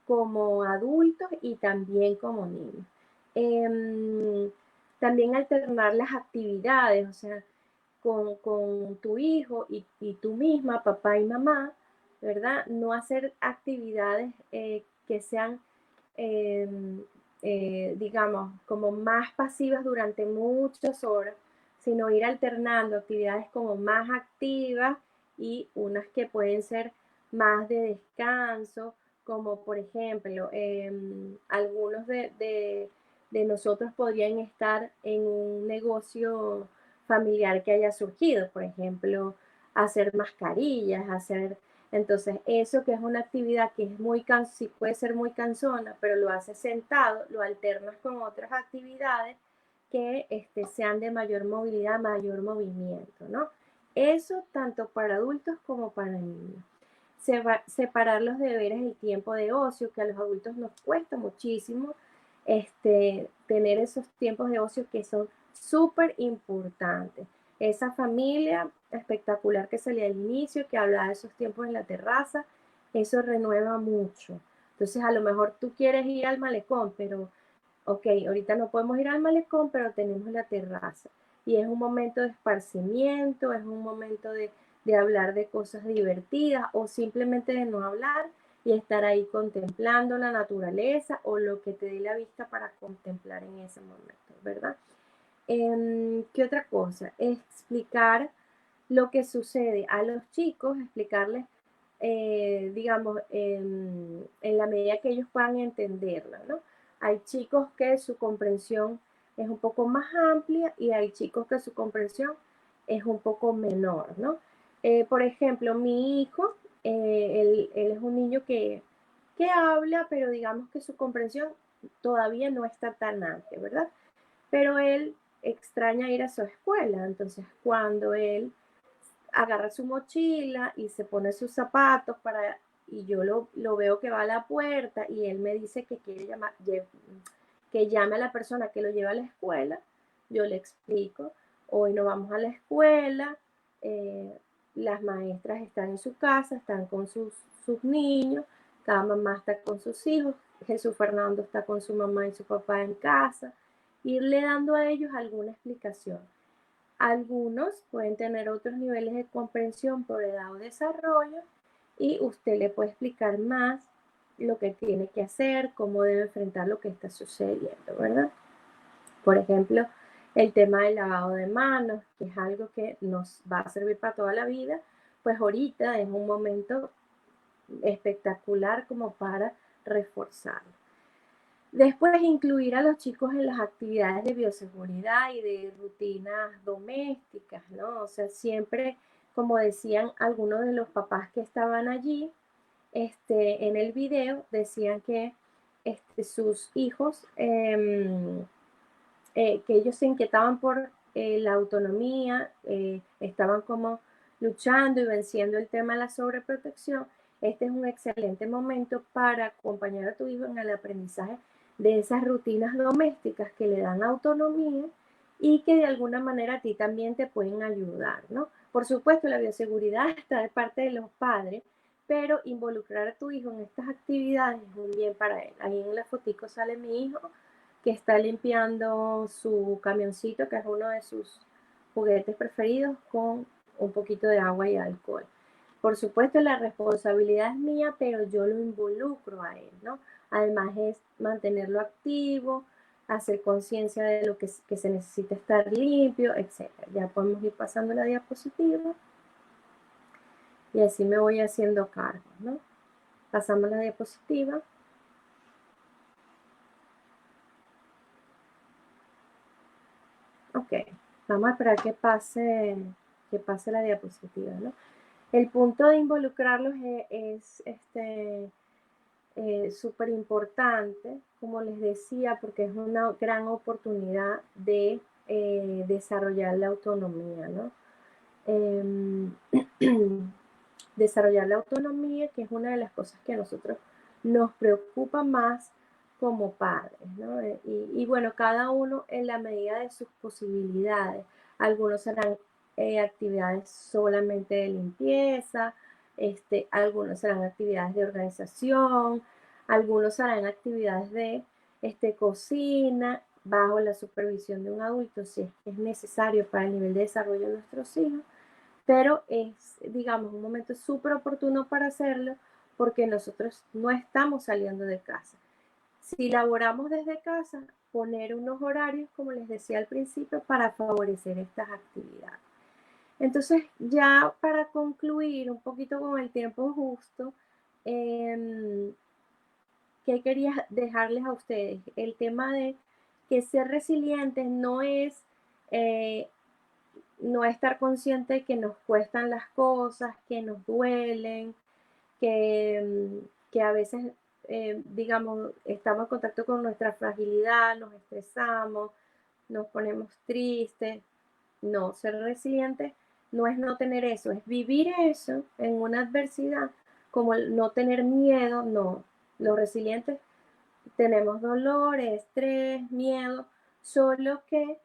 como adultos y también como niños. También alternar las actividades, o sea, con tu hijo y tú misma, papá y mamá, ¿verdad? No hacer actividades que sean, digamos, como más pasivas durante muchas horas, sino ir alternando actividades como más activas y unas que pueden ser más de descanso, como por ejemplo, algunos de nosotros podrían estar en un negocio familiar que haya surgido, por ejemplo, hacer mascarillas, entonces eso que es una actividad que es sí puede ser muy cansona, pero lo haces sentado, lo alternas con otras actividades que sean de mayor movilidad, mayor movimiento, ¿no? Eso tanto para adultos como para niños. Separar los deberes y tiempo de ocio, que a los adultos nos cuesta muchísimo tener esos tiempos de ocio que son súper importantes. Esa familia espectacular que salía al inicio, que hablaba de esos tiempos en la terraza, eso renueva mucho. Entonces, a lo mejor tú quieres ir al malecón, pero, ok, ahorita no podemos ir al malecón, pero tenemos la terraza. Y es un momento de esparcimiento, es un momento de hablar de cosas divertidas o simplemente de no hablar y estar ahí contemplando la naturaleza o lo que te dé la vista para contemplar en ese momento, ¿verdad? ¿Qué otra cosa? Explicar lo que sucede a los chicos, explicarles, digamos, en la medida que ellos puedan entenderla, ¿no? Hay chicos que su comprensión es un poco más amplia y hay chicos que su comprensión es un poco menor, ¿no? Por ejemplo, mi hijo, él es un niño que habla, pero digamos que su comprensión todavía no está tan amplia, ¿verdad? Pero él extraña ir a su escuela, entonces cuando él agarra su mochila y se pone sus zapatos y yo lo veo que va a la puerta y él me dice que quiere que llame a la persona que lo lleva a la escuela, yo le explico, hoy no vamos a la escuela, las maestras están en su casa, están con sus niños, cada mamá está con sus hijos, Jesús Fernando está con su mamá y su papá en casa, irle dando a ellos alguna explicación. Algunos pueden tener otros niveles de comprensión por edad o desarrollo y usted le puede explicar más lo que tiene que hacer, cómo debe enfrentar lo que está sucediendo, ¿verdad? Por ejemplo, el tema del lavado de manos, que es algo que nos va a servir para toda la vida, pues ahorita es un momento espectacular como para reforzarlo. Después, incluir a los chicos en las actividades de bioseguridad y de rutinas domésticas, ¿no? O sea, siempre, como decían algunos de los papás que estaban allí, en el video, decían que sus hijos, que ellos se inquietaban por la autonomía, estaban como luchando y venciendo el tema de la sobreprotección. Este es un excelente momento para acompañar a tu hijo en el aprendizaje de esas rutinas domésticas que le dan autonomía y que de alguna manera a ti también te pueden ayudar, ¿no? Por supuesto, la bioseguridad está de parte de los padres, pero involucrar a tu hijo en estas actividades es un bien para él. Ahí en la fotico sale mi hijo que está limpiando su camioncito, que es uno de sus juguetes preferidos, con un poquito de agua y alcohol. Por supuesto, la responsabilidad es mía, pero yo lo involucro a él, ¿no? Además es mantenerlo activo, hacer conciencia de lo que se necesita estar limpio, etc. Ya podemos ir pasando la diapositiva. Y así me voy haciendo cargo, ¿no? Pasamos la diapositiva. Ok, vamos a esperar que pase la diapositiva, ¿no? El punto de involucrarlos es súper importante, como les decía, porque es una gran oportunidad de desarrollar la autonomía, ¿no? Desarrollar la autonomía, que es una de las cosas que a nosotros nos preocupa más como padres, ¿no? Y bueno, cada uno en la medida de sus posibilidades. Algunos harán actividades solamente de limpieza, algunos harán actividades de organización, algunos harán actividades de cocina, bajo la supervisión de un adulto, si es que es necesario para el nivel de desarrollo de nuestros hijos, pero es, digamos, un momento súper oportuno para hacerlo porque nosotros no estamos saliendo de casa. Si laboramos desde casa, poner unos horarios, como les decía al principio, para favorecer estas actividades. Entonces, ya para concluir un poquito con el tiempo justo, ¿qué quería dejarles a ustedes? El tema de que ser resilientes no es no estar consciente de que nos cuestan las cosas, que nos duelen, que a veces, digamos, estamos en contacto con nuestra fragilidad, nos estresamos, nos ponemos tristes. No, ser resiliente no es no tener eso, es vivir eso en una adversidad, como no tener miedo, no. Los resilientes tenemos dolor, estrés, miedo, solo que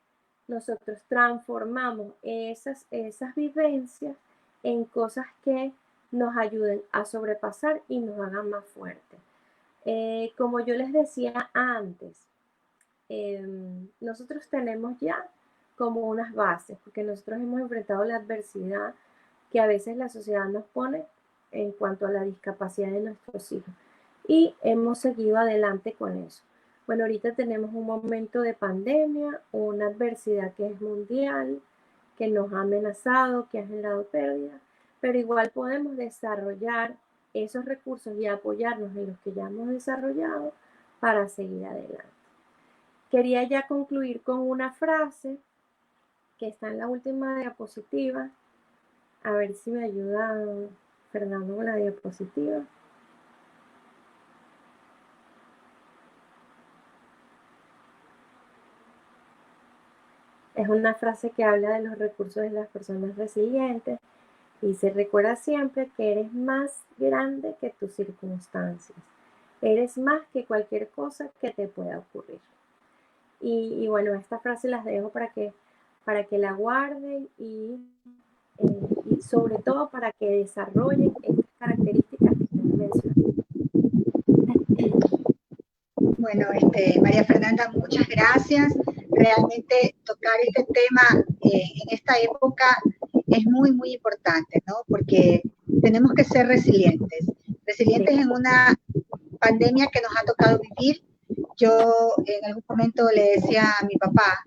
nosotros transformamos esas vivencias en cosas que nos ayuden a sobrepasar y nos hagan más fuertes. Como yo les decía antes, nosotros tenemos ya como unas bases, porque nosotros hemos enfrentado la adversidad que a veces la sociedad nos pone en cuanto a la discapacidad de nuestros hijos. Y hemos seguido adelante con eso. Bueno, ahorita tenemos un momento de pandemia, una adversidad que es mundial, que nos ha amenazado, que ha generado pérdidas, pero igual podemos desarrollar esos recursos y apoyarnos en los que ya hemos desarrollado para seguir adelante. Quería ya concluir con una frase que está en la última diapositiva. A ver si me ayuda Fernando con la diapositiva. Es una frase que habla de los recursos de las personas resilientes y se recuerda siempre que eres más grande que tus circunstancias. Eres más que cualquier cosa que te pueda ocurrir. Y bueno, esta frase las dejo para que la guarden y sobre todo para que desarrollen estas características que les mencioné. Bueno, María Fernanda, muchas gracias. Realmente tocar este tema en esta época es muy, muy importante, ¿no? Porque tenemos que ser resilientes. Resilientes en una pandemia que nos ha tocado vivir. Yo en algún momento le decía a mi papá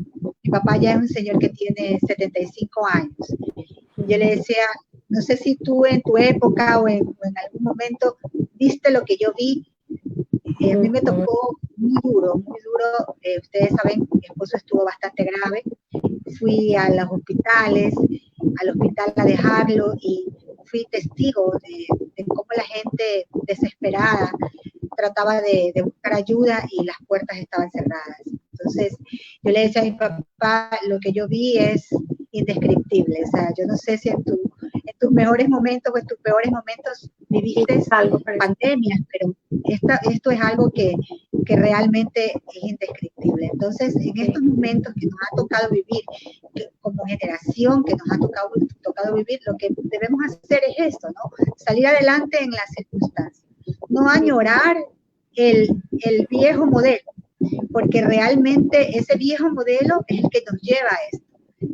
ya es un señor que tiene 75 años. Yo le decía, no sé si tú en tu época o en algún momento viste lo que yo vi. A mí me tocó muy duro. Ustedes saben, mi esposo estuvo bastante grave. Fui a los hospitales, al hospital a dejarlo y fui testigo de cómo la gente desesperada trataba de buscar ayuda y las puertas estaban cerradas. Entonces, yo le decía a mi papá, lo que yo vi es indescriptible. O sea, yo no sé si en tus mejores momentos o en tus peores momentos viviste pandemias, pero esto es algo que realmente es indescriptible. Entonces, en estos momentos que nos ha tocado vivir, como generación que nos ha tocado vivir, lo que debemos hacer es esto, ¿no? Salir adelante en las circunstancias. No añorar el viejo modelo, porque realmente ese viejo modelo es el que nos lleva a esto.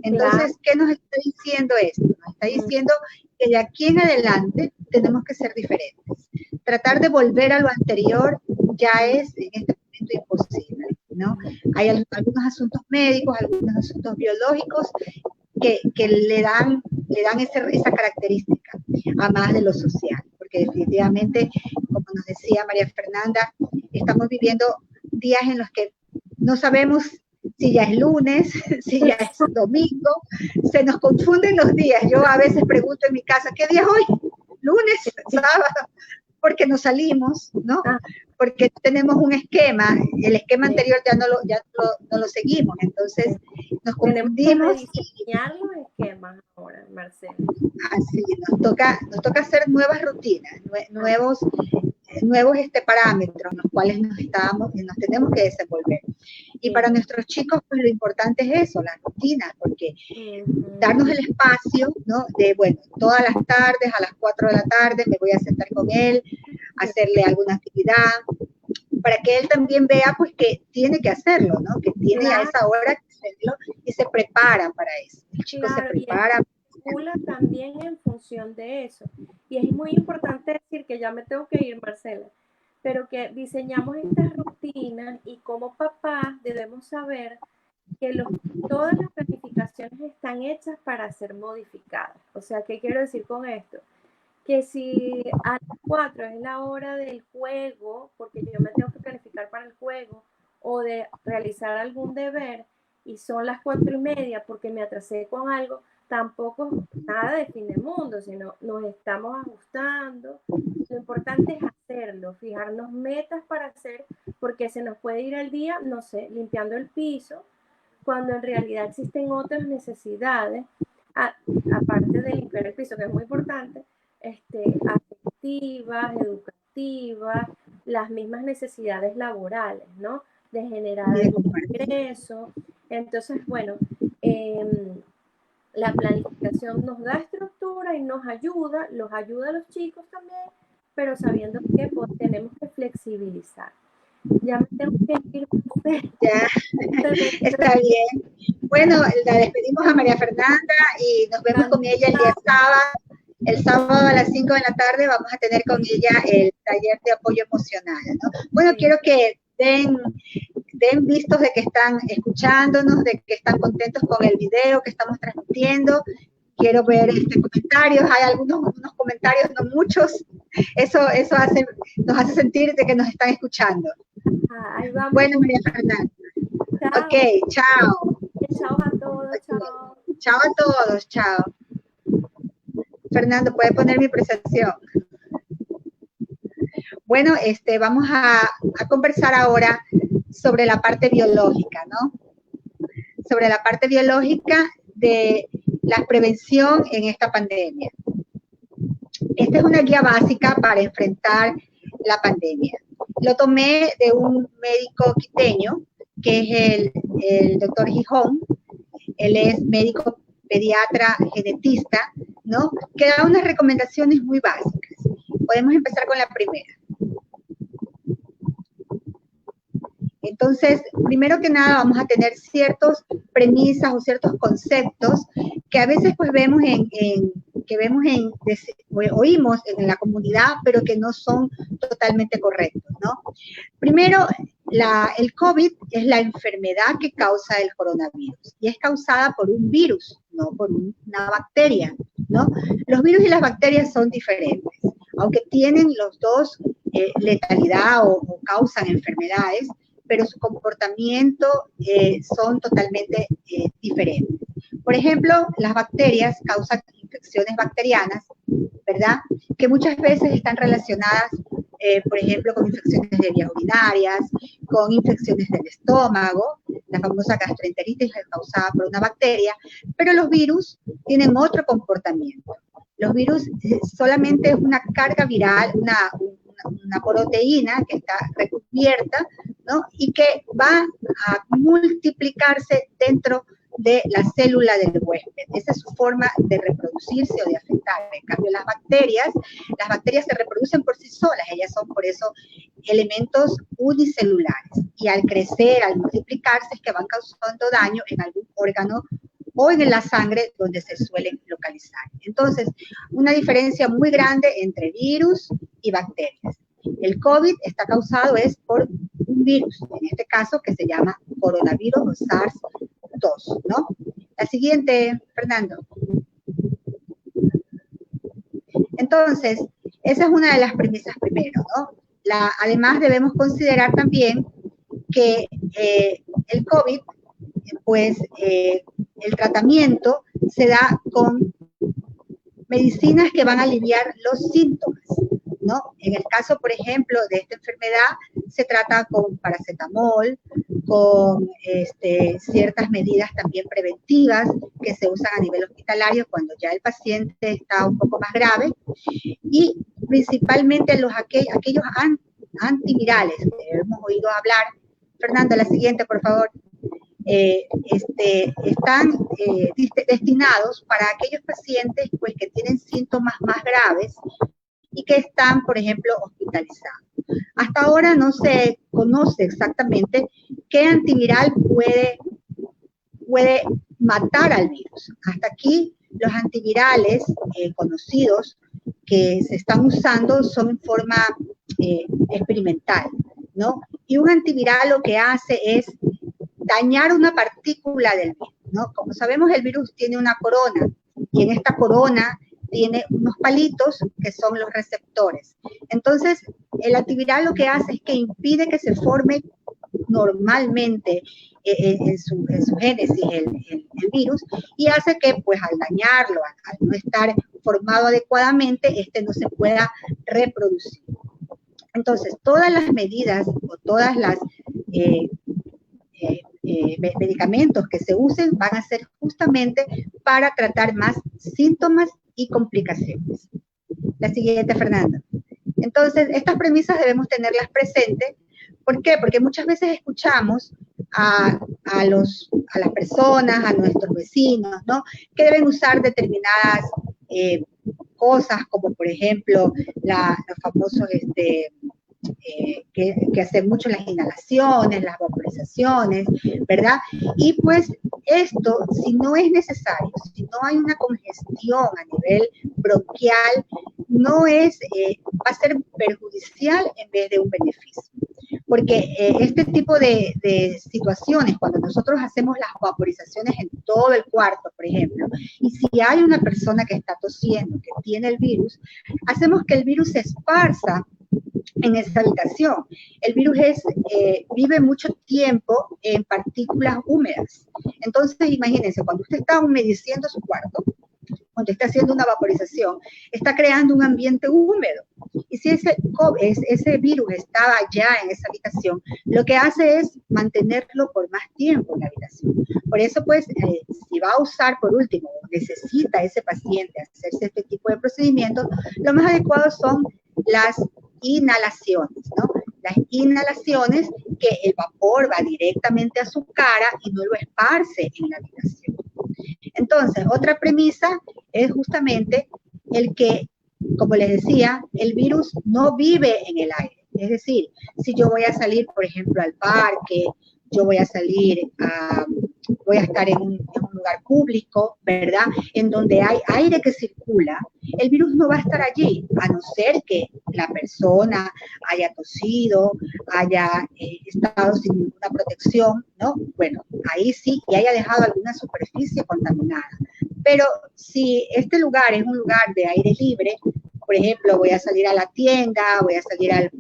Entonces, ¿qué nos está diciendo esto? Nos está diciendo que de aquí en adelante tenemos que ser diferentes. Tratar de volver a lo anterior ya es en este momento imposible, ¿no? Hay algunos asuntos médicos, algunos asuntos biológicos que le dan esa característica, a más de lo social, porque definitivamente, como nos decía María Fernanda, estamos viviendo días en los que no sabemos si ya es lunes, si ya es domingo, se nos confunden los días. Yo a veces pregunto en mi casa, ¿qué día es hoy? ¿Lunes? ¿Sábado? porque nos salimos, ¿no? Ah. Porque tenemos un esquema, el esquema anterior no lo seguimos, entonces nos Tenemos que confundimos. rediseñar los esquemas ahora, Marcela. Así, nos toca hacer nuevas rutinas, nuevos parámetros en los cuales nos tenemos que desenvolver. Y para nuestros chicos, pues lo importante es eso, las rutinas, porque darnos el espacio, ¿no? De, bueno, todas las tardes, a las 4 de la tarde, me voy a sentar con él, hacerle alguna actividad, para que él también vea, pues, que tiene que hacerlo, ¿no? Que tiene a esa hora que hacerlo y se prepara para eso. El chico se prepara. También en función de eso. Y es muy importante decir que ya me tengo que ir, Marcela, pero que diseñamos estas rutinas y como papás debemos saber que todas las planificaciones están hechas para ser modificadas. O sea, ¿qué quiero decir con esto? Que si a las 4 es la hora del juego, porque yo me tengo que planificar para el juego, o de realizar algún deber, y son las 4:30 porque me atrasé con algo, tampoco nada de fin del mundo, sino nos estamos ajustando. Lo importante es hacerlo, fijarnos metas para hacer, porque se nos puede ir el día, no sé, limpiando el piso, cuando en realidad existen otras necesidades, aparte de limpiar el piso, que es muy importante, afectivas, educativas, las mismas necesidades laborales, ¿no? De generar algún ingreso. Entonces, bueno, la planificación nos da estructura y los ayuda a los chicos también, pero sabiendo que tenemos que flexibilizar. Ya me tengo que ir. Ya, está bien. Bueno, la despedimos a María Fernanda y nos vemos con ella el día sábado. El sábado a las 5 de la tarde vamos a tener con ella el taller de apoyo emocional, ¿no? Bueno, quiero que den vistos de que están escuchándonos, de que están contentos con el video que estamos transmitiendo. Quiero ver comentarios, hay unos comentarios, no muchos. Eso nos hace sentir de que nos están escuchando. Ahí vamos. Bueno, María Fernanda. Chao. Ok, chao. Chao a todos, chao. Chao a todos, chao. Fernando, ¿puede poner mi presentación? Bueno, vamos a conversar ahora sobre la parte biológica, ¿no? Sobre la parte biológica de la prevención en esta pandemia. Esta es una guía básica para enfrentar la pandemia. Lo tomé de un médico quiteño, que es el doctor Gijón. Él es médico pediatra genetista, ¿no? Que da unas recomendaciones muy básicas. Podemos empezar con la primera. Entonces, primero que nada, vamos a tener ciertas premisas o ciertos conceptos que a veces pues oímos en la comunidad, pero que no son totalmente correctos, ¿no? Primero, el COVID es la enfermedad que causa el coronavirus y es causada por un virus, no por una bacteria, ¿no? Los virus y las bacterias son diferentes, aunque tienen los dos letalidad o causan enfermedades, pero su comportamiento son totalmente diferentes. Por ejemplo, las bacterias causan infecciones bacterianas, ¿verdad? Que muchas veces están relacionadas, por ejemplo, con infecciones de vías urinarias, con infecciones del estómago, la famosa gastroenteritis es causada por una bacteria, pero los virus tienen otro comportamiento. Los virus solamente es una carga viral, una proteína que está recubierta, ¿no? Y que va a multiplicarse dentro de la célula del huésped. Esa es su forma de reproducirse o de afectar. En cambio, las bacterias se reproducen por sí solas, ellas son por eso elementos unicelulares. Y al crecer, al multiplicarse, es que van causando daño en algún órgano o en la sangre donde se suelen localizar. Entonces, una diferencia muy grande entre virus y bacterias. El COVID está causado por un virus, en este caso que se llama coronavirus o SARS-2, ¿no? La siguiente, Fernando. Entonces, esa es una de las premisas primero, ¿no? Además, debemos considerar también que el COVID, pues, el tratamiento se da con medicinas que van a aliviar los síntomas, ¿no? En el caso, por ejemplo, de esta enfermedad, se trata con paracetamol, con ciertas medidas también preventivas que se usan a nivel hospitalario cuando ya el paciente está un poco más grave, y principalmente aquellos antivirales que hemos oído hablar. Fernando, la siguiente, por favor. Están destinados para aquellos pacientes pues, que tienen síntomas más graves y que están, por ejemplo, hospitalizados. Hasta ahora no se conoce exactamente qué antiviral puede matar al virus. Hasta aquí los antivirales conocidos que se están usando son en forma experimental, ¿no? Y un antiviral lo que hace es dañar una partícula del virus, ¿no? Como sabemos, el virus tiene una corona, y en esta corona tiene unos palitos que son los receptores. Entonces, el antiviral lo que hace es que impide que se forme normalmente en su génesis el virus, y hace que, pues, al dañarlo, al no estar formado adecuadamente, no se pueda reproducir. Entonces, todas las medidas o todas las medicamentos que se usen van a ser justamente para tratar más síntomas y complicaciones. La siguiente, Fernando. Entonces, estas premisas debemos tenerlas presentes. ¿Por qué? Porque muchas veces escuchamos a las personas, a nuestros vecinos, ¿no? Que deben usar determinadas cosas, como por ejemplo los famosos que hacen mucho las inhalaciones, las vaporizaciones, ¿verdad? Y pues esto, si no es necesario, si no hay una congestión a nivel bronquial, va a ser perjudicial en vez de un beneficio. Porque este tipo de situaciones, cuando nosotros hacemos las vaporizaciones en todo el cuarto, por ejemplo, y si hay una persona que está tosiendo, que tiene el virus, hacemos que el virus se esparza en esa habitación. El virus vive mucho tiempo en partículas húmedas. Entonces, imagínense, cuando usted está humedeciendo su cuarto, cuando está haciendo una vaporización, está creando un ambiente húmedo. Y si ese virus estaba ya en esa habitación, lo que hace es mantenerlo por más tiempo en la habitación. Por eso, pues, si va a usar, por último, necesita ese paciente hacerse este tipo de procedimientos, lo más adecuado son las inhalaciones, ¿no? Las inhalaciones, que el vapor va directamente a su cara y no lo esparce en la habitación. Entonces, otra premisa es justamente el que, como les decía, el virus no vive en el aire. Es decir, si yo voy a salir, por ejemplo, al parque, yo voy a estar en un lugar público, ¿verdad? En donde hay aire que circula, el virus no va a estar allí, a no ser que la persona haya tosido, haya estado sin ninguna protección, ¿no? Bueno, ahí sí, y haya dejado alguna superficie contaminada. Pero si este lugar es un lugar de aire libre, por ejemplo, voy a salir a la tienda, voy a salir al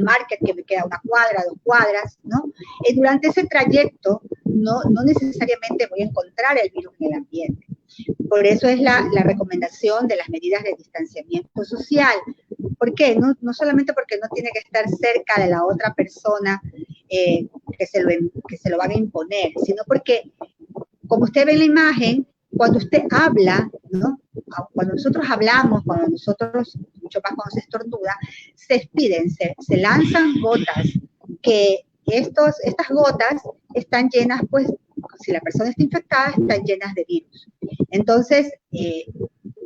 market que me queda 1 cuadra, 2 cuadras, ¿no? Durante ese trayecto no necesariamente voy a encontrar el virus en el ambiente. Por eso es la recomendación de las medidas de distanciamiento social. ¿Por qué? No solamente porque no tiene que estar cerca de la otra persona que se lo van a imponer, sino porque, como usted ve en la imagen, cuando usted habla, ¿no? Cuando nosotros hablamos, mucho más cuando se estornuda, se expiden, se lanzan gotas, que estas gotas están llenas, pues, si la persona está infectada, están llenas de virus. Entonces,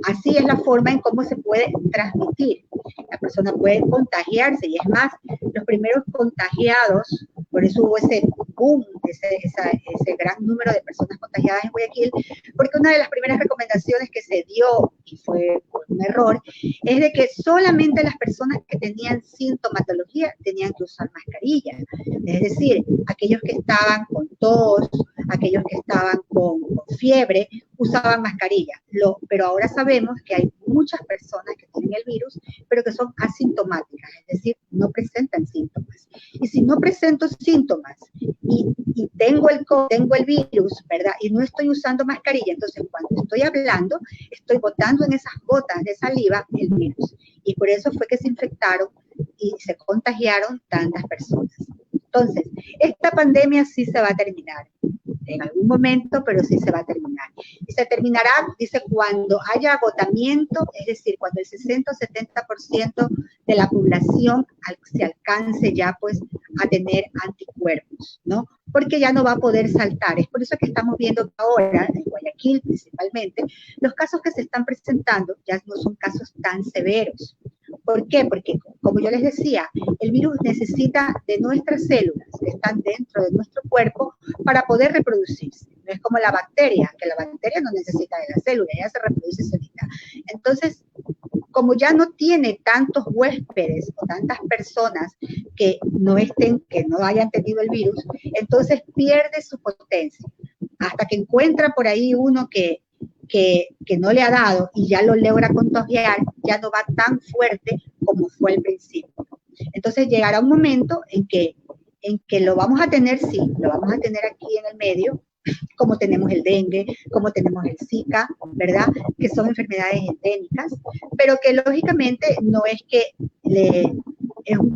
así es la forma en cómo se puede transmitir. La persona puede contagiarse, y es más, los primeros contagiados, por eso hubo ese boom, ese gran número de personas contagiadas en Guayaquil, porque una de las primeras recomendaciones que se dio, y fue por un error, es de que solamente las personas que tenían sintomatología tenían que usar mascarilla. Es decir, aquellos que estaban con tos, aquellos que estaban con fiebre, usaban mascarilla. Pero ahora sabemos que hay muchas personas que tienen el virus, pero que son asintomáticas, es decir, no presentan síntomas. Y si no presento síntomas y tengo el virus, ¿verdad? Y no estoy usando mascarilla, entonces cuando estoy hablando, estoy botando en esas gotas de saliva el virus. Y por eso fue que se infectaron y se contagiaron tantas personas. Entonces, esta pandemia sí se va a terminar en algún momento, pero sí se va a terminar. Y se terminará, dice, cuando haya agotamiento, es decir, cuando el 60 o 70% de la población se alcance ya pues a tener anticuerpos, ¿no? Porque ya no va a poder saltar. Es por eso que estamos viendo que ahora, en Guayaquil principalmente, los casos que se están presentando ya no son casos tan severos. ¿Por qué? Porque, como yo les decía, el virus necesita de nuestras células que están dentro de nuestro cuerpo para poder reproducirse. No es como la bacteria, que la bacteria no necesita de la célula, ella se reproduce solita. Entonces, como ya no tiene tantos huéspedes o tantas personas que no hayan tenido el virus, entonces pierde su potencia. Hasta que encuentra por ahí uno que no le ha dado y ya lo logra contagiar, ya no va tan fuerte como fue al principio. Entonces llegará un momento en que lo vamos a tener, sí, lo vamos a tener aquí en el medio, como tenemos el dengue, como tenemos el Zika, ¿verdad? Que son enfermedades endémicas, pero que lógicamente no es que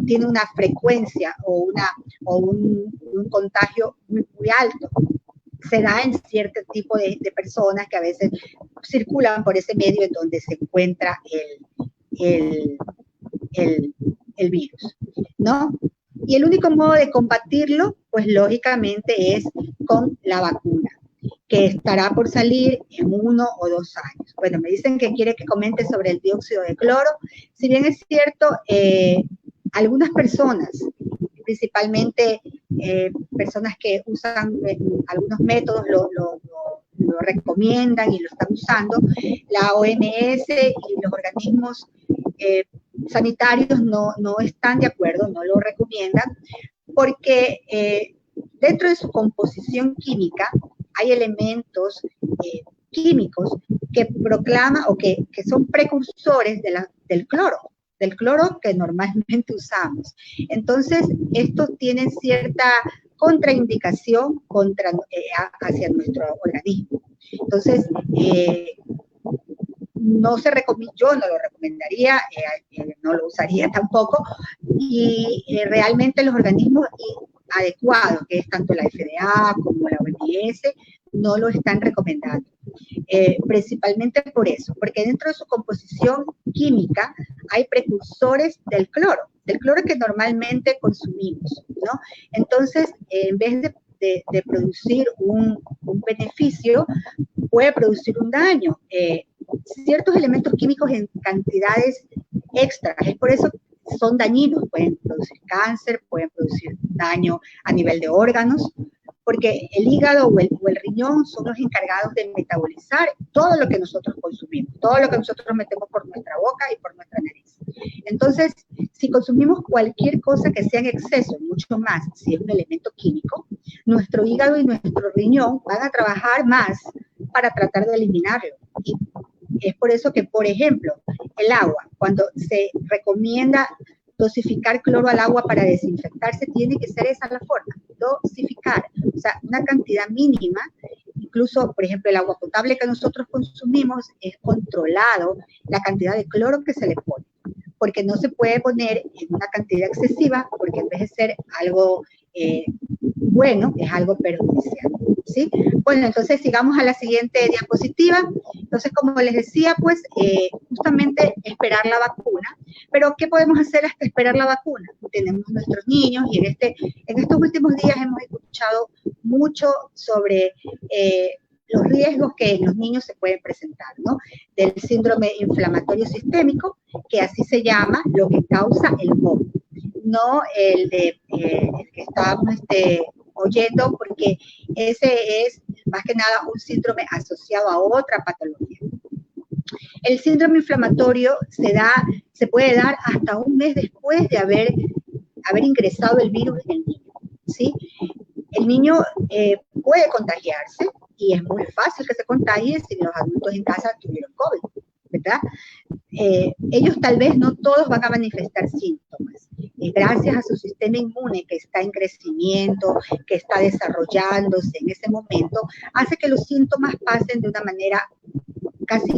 tiene una frecuencia o un contagio muy, muy alto. Se da en cierto tipo de personas que a veces circulan por ese medio en donde se encuentra el virus, ¿no? Y el único modo de combatirlo, pues lógicamente es con la vacuna, que estará por salir en 1 o 2 años. Bueno, me dicen que quiere que comente sobre el dióxido de cloro. Si bien es cierto, algunas personas, principalmente personas que usan algunos métodos, lo recomiendan y lo están usando, la OMS y los organismos sanitarios no están de acuerdo, no lo recomiendan, porque dentro de su composición química hay elementos químicos que proclaman o que son precursores del cloro que normalmente usamos. Entonces, estos tienen cierta contraindicación hacia nuestro organismo. Entonces, yo no lo recomendaría, no lo usaría tampoco, y realmente los organismos adecuados, que es tanto la FDA como la OMS, no lo están recomendando. Principalmente por eso, porque dentro de su composición química hay precursores del cloro que normalmente consumimos, ¿no? Entonces, en vez de producir un beneficio, puede producir un daño. Ciertos elementos químicos en cantidades extras, es por eso que son dañinos, pueden producir cáncer, pueden producir daño a nivel de órganos, porque el hígado o el riñón son los encargados de metabolizar todo lo que nosotros consumimos, todo lo que nosotros metemos por nuestra boca y por nuestra nariz. Entonces, si consumimos cualquier cosa que sea en exceso, mucho más si es un elemento químico, nuestro hígado y nuestro riñón van a trabajar más para tratar de eliminarlo. Y es por eso que, por ejemplo, el agua, cuando se recomienda dosificar cloro al agua para desinfectarse, tiene que ser esa la forma, dosificar, o sea, una cantidad mínima. Incluso, por ejemplo, el agua potable que nosotros consumimos es controlado la cantidad de cloro que se le pone, porque no se puede poner en una cantidad excesiva, porque en vez de ser algo bueno, es algo perjudicial, ¿sí? Bueno, entonces sigamos a la siguiente diapositiva. Entonces, como les decía, pues, justamente esperar la vacuna. Pero, ¿qué podemos hacer hasta esperar la vacuna? Tenemos nuestros niños y en estos últimos días hemos escuchado mucho sobre los riesgos que en los niños se pueden presentar, ¿no? Del síndrome inflamatorio sistémico, que así se llama, lo que causa el moco, no el que estábamos oyendo, porque ese es más que nada un síndrome asociado a otra patología. El síndrome inflamatorio se puede dar hasta un mes después de haber ingresado el virus en el niño, ¿sí? el niño puede contagiarse y es muy fácil que se contagie si los adultos en casa tuvieron COVID, ¿verdad? Ellos tal vez no todos van a manifestar síntomas. Gracias a su sistema inmune que está en crecimiento, que está desarrollándose en ese momento, hace que los síntomas pasen de una manera casi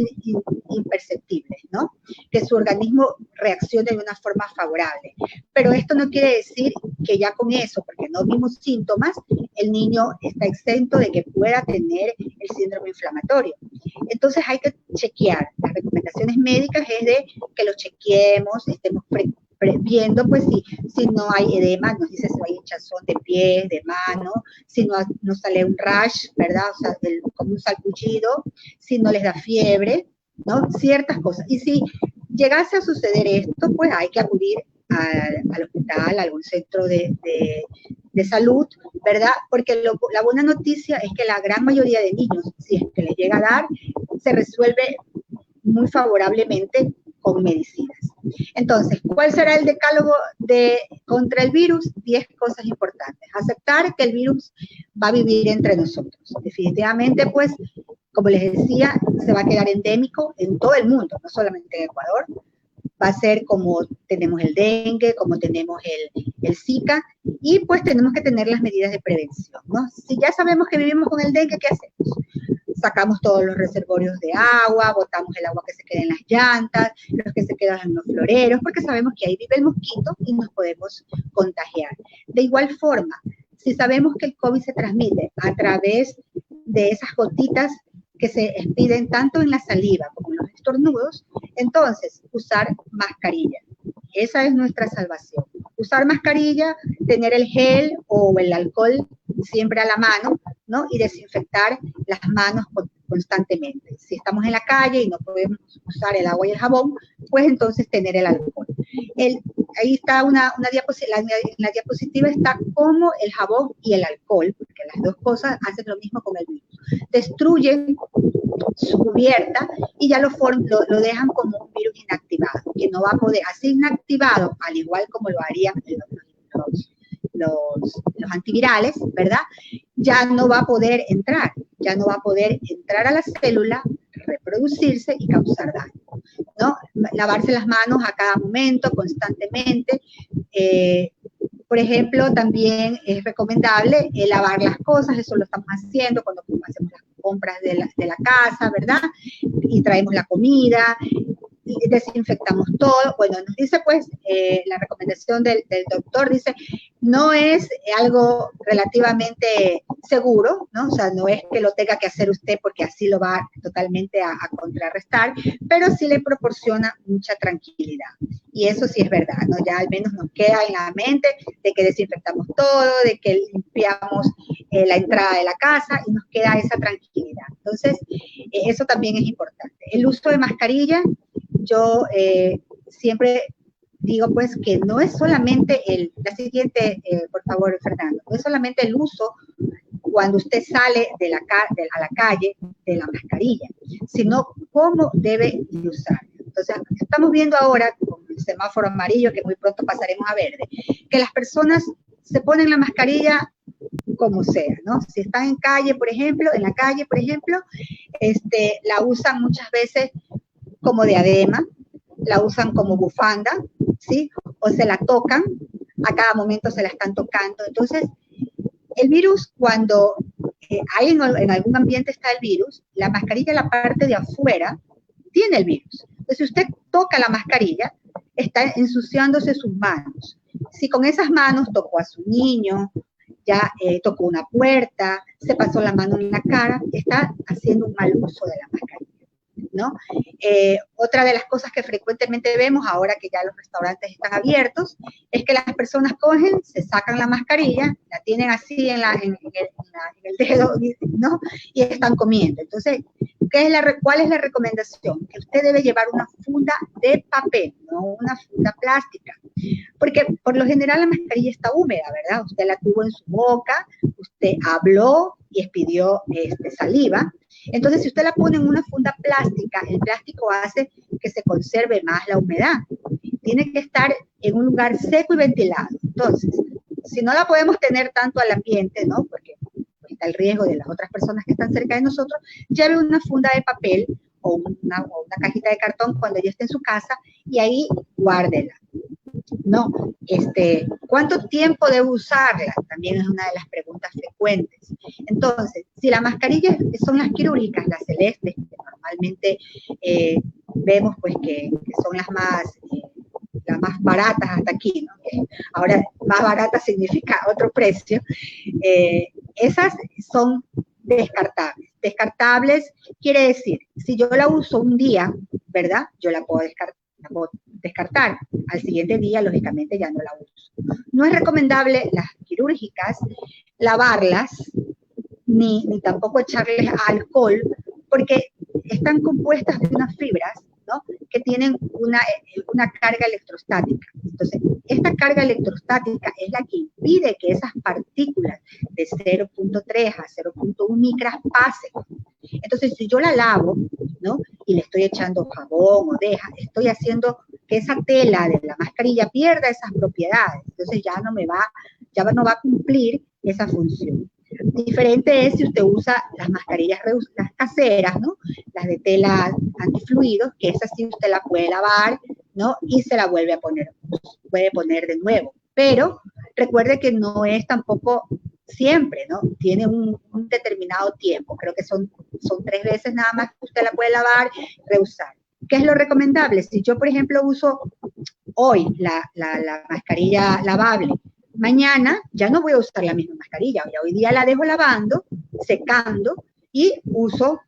imperceptible, ¿no? Que su organismo reaccione de una forma favorable. Pero esto no quiere decir que ya con eso, porque no vimos síntomas, el niño está exento de que pueda tener el síndrome inflamatorio. Entonces hay que chequear. Las recomendaciones médicas es de que lo chequeemos, estemos viendo pues si no hay edema, nos dice si hay hinchazón de pies, de mano, si no sale un rash, ¿verdad? O sea, como un salpullido, si no les da fiebre, ¿no? Ciertas cosas. Y si llegase a suceder esto, pues hay que acudir al hospital, a algún centro de salud, ¿verdad? Porque la buena noticia es que la gran mayoría de niños, si es que les llega a dar, se resuelve muy favorablemente con medicinas. Entonces, ¿cuál será el decálogo contra el virus? 10 cosas importantes. Aceptar que el virus va a vivir entre nosotros. Definitivamente, pues, como les decía, se va a quedar endémico en todo el mundo, no solamente en Ecuador. Va a ser como tenemos el dengue, como tenemos el Zika, y pues tenemos que tener las medidas de prevención, ¿no? Si ya sabemos que vivimos con el dengue, ¿qué hacemos? Sacamos todos los reservorios de agua, botamos el agua que se queda en las llantas, los que se quedan en los floreros, porque sabemos que ahí vive el mosquito y nos podemos contagiar. De igual forma, si sabemos que el COVID se transmite a través de esas gotitas que se expiden tanto en la saliva como en los estornudos, entonces usar mascarilla. Esa es nuestra salvación. Usar mascarilla, tener el gel o el alcohol siempre a la mano, ¿no? Y desinfectar las manos constantemente. Si estamos en la calle y no podemos usar el agua y el jabón, pues entonces tener el alcohol. Ahí está una diapositiva, en la diapositiva está cómo el jabón y el alcohol, porque las dos cosas hacen lo mismo con el virus, destruyen su cubierta y ya lo dejan como un virus inactivado, que no va a poder, así inactivado, al igual como lo harían los antivirales, ¿verdad? Ya no va a poder entrar a la célula, reproducirse y causar daño, ¿no? Lavarse las manos a cada momento, constantemente. Por ejemplo, también es recomendable lavar las cosas, eso lo estamos haciendo cuando hacemos las compras de la casa, ¿verdad? Y traemos la comida, y desinfectamos todo. Bueno, nos dice pues la recomendación del doctor, dice, no es algo relativamente seguro, ¿no? O sea, no es que lo tenga que hacer usted porque así lo va totalmente a contrarrestar, pero sí le proporciona mucha tranquilidad. Y eso sí es verdad, ¿no? Ya al menos nos queda en la mente de que desinfectamos todo, de que limpiamos la entrada de la casa y nos queda esa tranquilidad. Entonces, eso también es importante. El uso de mascarilla, yo siempre digo pues que no es solamente la siguiente, por favor, Fernando, no es solamente el uso cuando usted sale a la calle de la mascarilla, sino cómo debe usar. Entonces, estamos viendo ahora con el semáforo amarillo, que muy pronto pasaremos a verde, que las personas se ponen la mascarilla como sea, ¿no? Si están en la calle, por ejemplo, la usan muchas veces como diadema, la usan como bufanda, ¿sí? O se la tocan, a cada momento se la están tocando. Entonces, el virus, cuando en algún ambiente está el virus, la mascarilla, la parte de afuera, tiene el virus. Entonces, si usted toca la mascarilla, está ensuciándose sus manos. Si con esas manos tocó a su niño, ya tocó una puerta, se pasó la mano en la cara, está haciendo un mal uso de la mascarilla, ¿no? Otra de las cosas que frecuentemente vemos ahora que ya los restaurantes están abiertos es que las personas cogen, se sacan la mascarilla, la tienen así en el dedo, ¿no? Y están comiendo. Entonces, ¿cuál es la recomendación? Que usted debe llevar una funda de papel, no una funda plástica. Porque por lo general la mascarilla está húmeda, ¿verdad? Usted la tuvo en su boca, usted habló y expidió saliva. Entonces, si usted la pone en una funda plástica, el plástico hace que se conserve más la humedad. Tiene que estar en un lugar seco y ventilado. Entonces, si no la podemos tener tanto al ambiente, ¿no? Porque está el riesgo de las otras personas que están cerca de nosotros, lleve una funda de papel o una cajita de cartón cuando ella esté en su casa y ahí guárdela, ¿no? ¿Cuánto tiempo debo usarla? También es una de las preguntas frecuentes. Entonces, si las mascarillas son las quirúrgicas, las celestes, que normalmente vemos pues que son las más baratas hasta aquí, ¿no? Ahora, más barata significa otro precio. Esas son descartables. Descartables quiere decir, si yo la uso un día, ¿verdad? Yo la puedo descartar. Al siguiente día, lógicamente, ya no la uso. No es recomendable las quirúrgicas lavarlas, ni tampoco echarles alcohol, porque están compuestas de unas fibras, ¿no? Que tienen una carga electrostática. Entonces, esta carga electrostática es la que impide que esas partículas de 0.3 a 0.1 micras pasen. Entonces, si yo la lavo, ¿no? Y le estoy echando jabón o deja, estoy haciendo que esa tela de la mascarilla pierda esas propiedades. Entonces, ya no va a cumplir esa función. Diferente es si usted usa las mascarillas las caseras, ¿no? Las de tela antifluidos, que esas sí usted la puede lavar, ¿no? Y se la puede poner de nuevo. Pero recuerde que no es tampoco siempre, ¿no? Tiene un determinado tiempo. Creo que son 3 veces nada más que usted la puede lavar, reusar. ¿Qué es lo recomendable? Si yo, por ejemplo, uso hoy la mascarilla lavable, mañana ya no voy a usar la misma mascarilla, hoy día la dejo lavando, secando y uso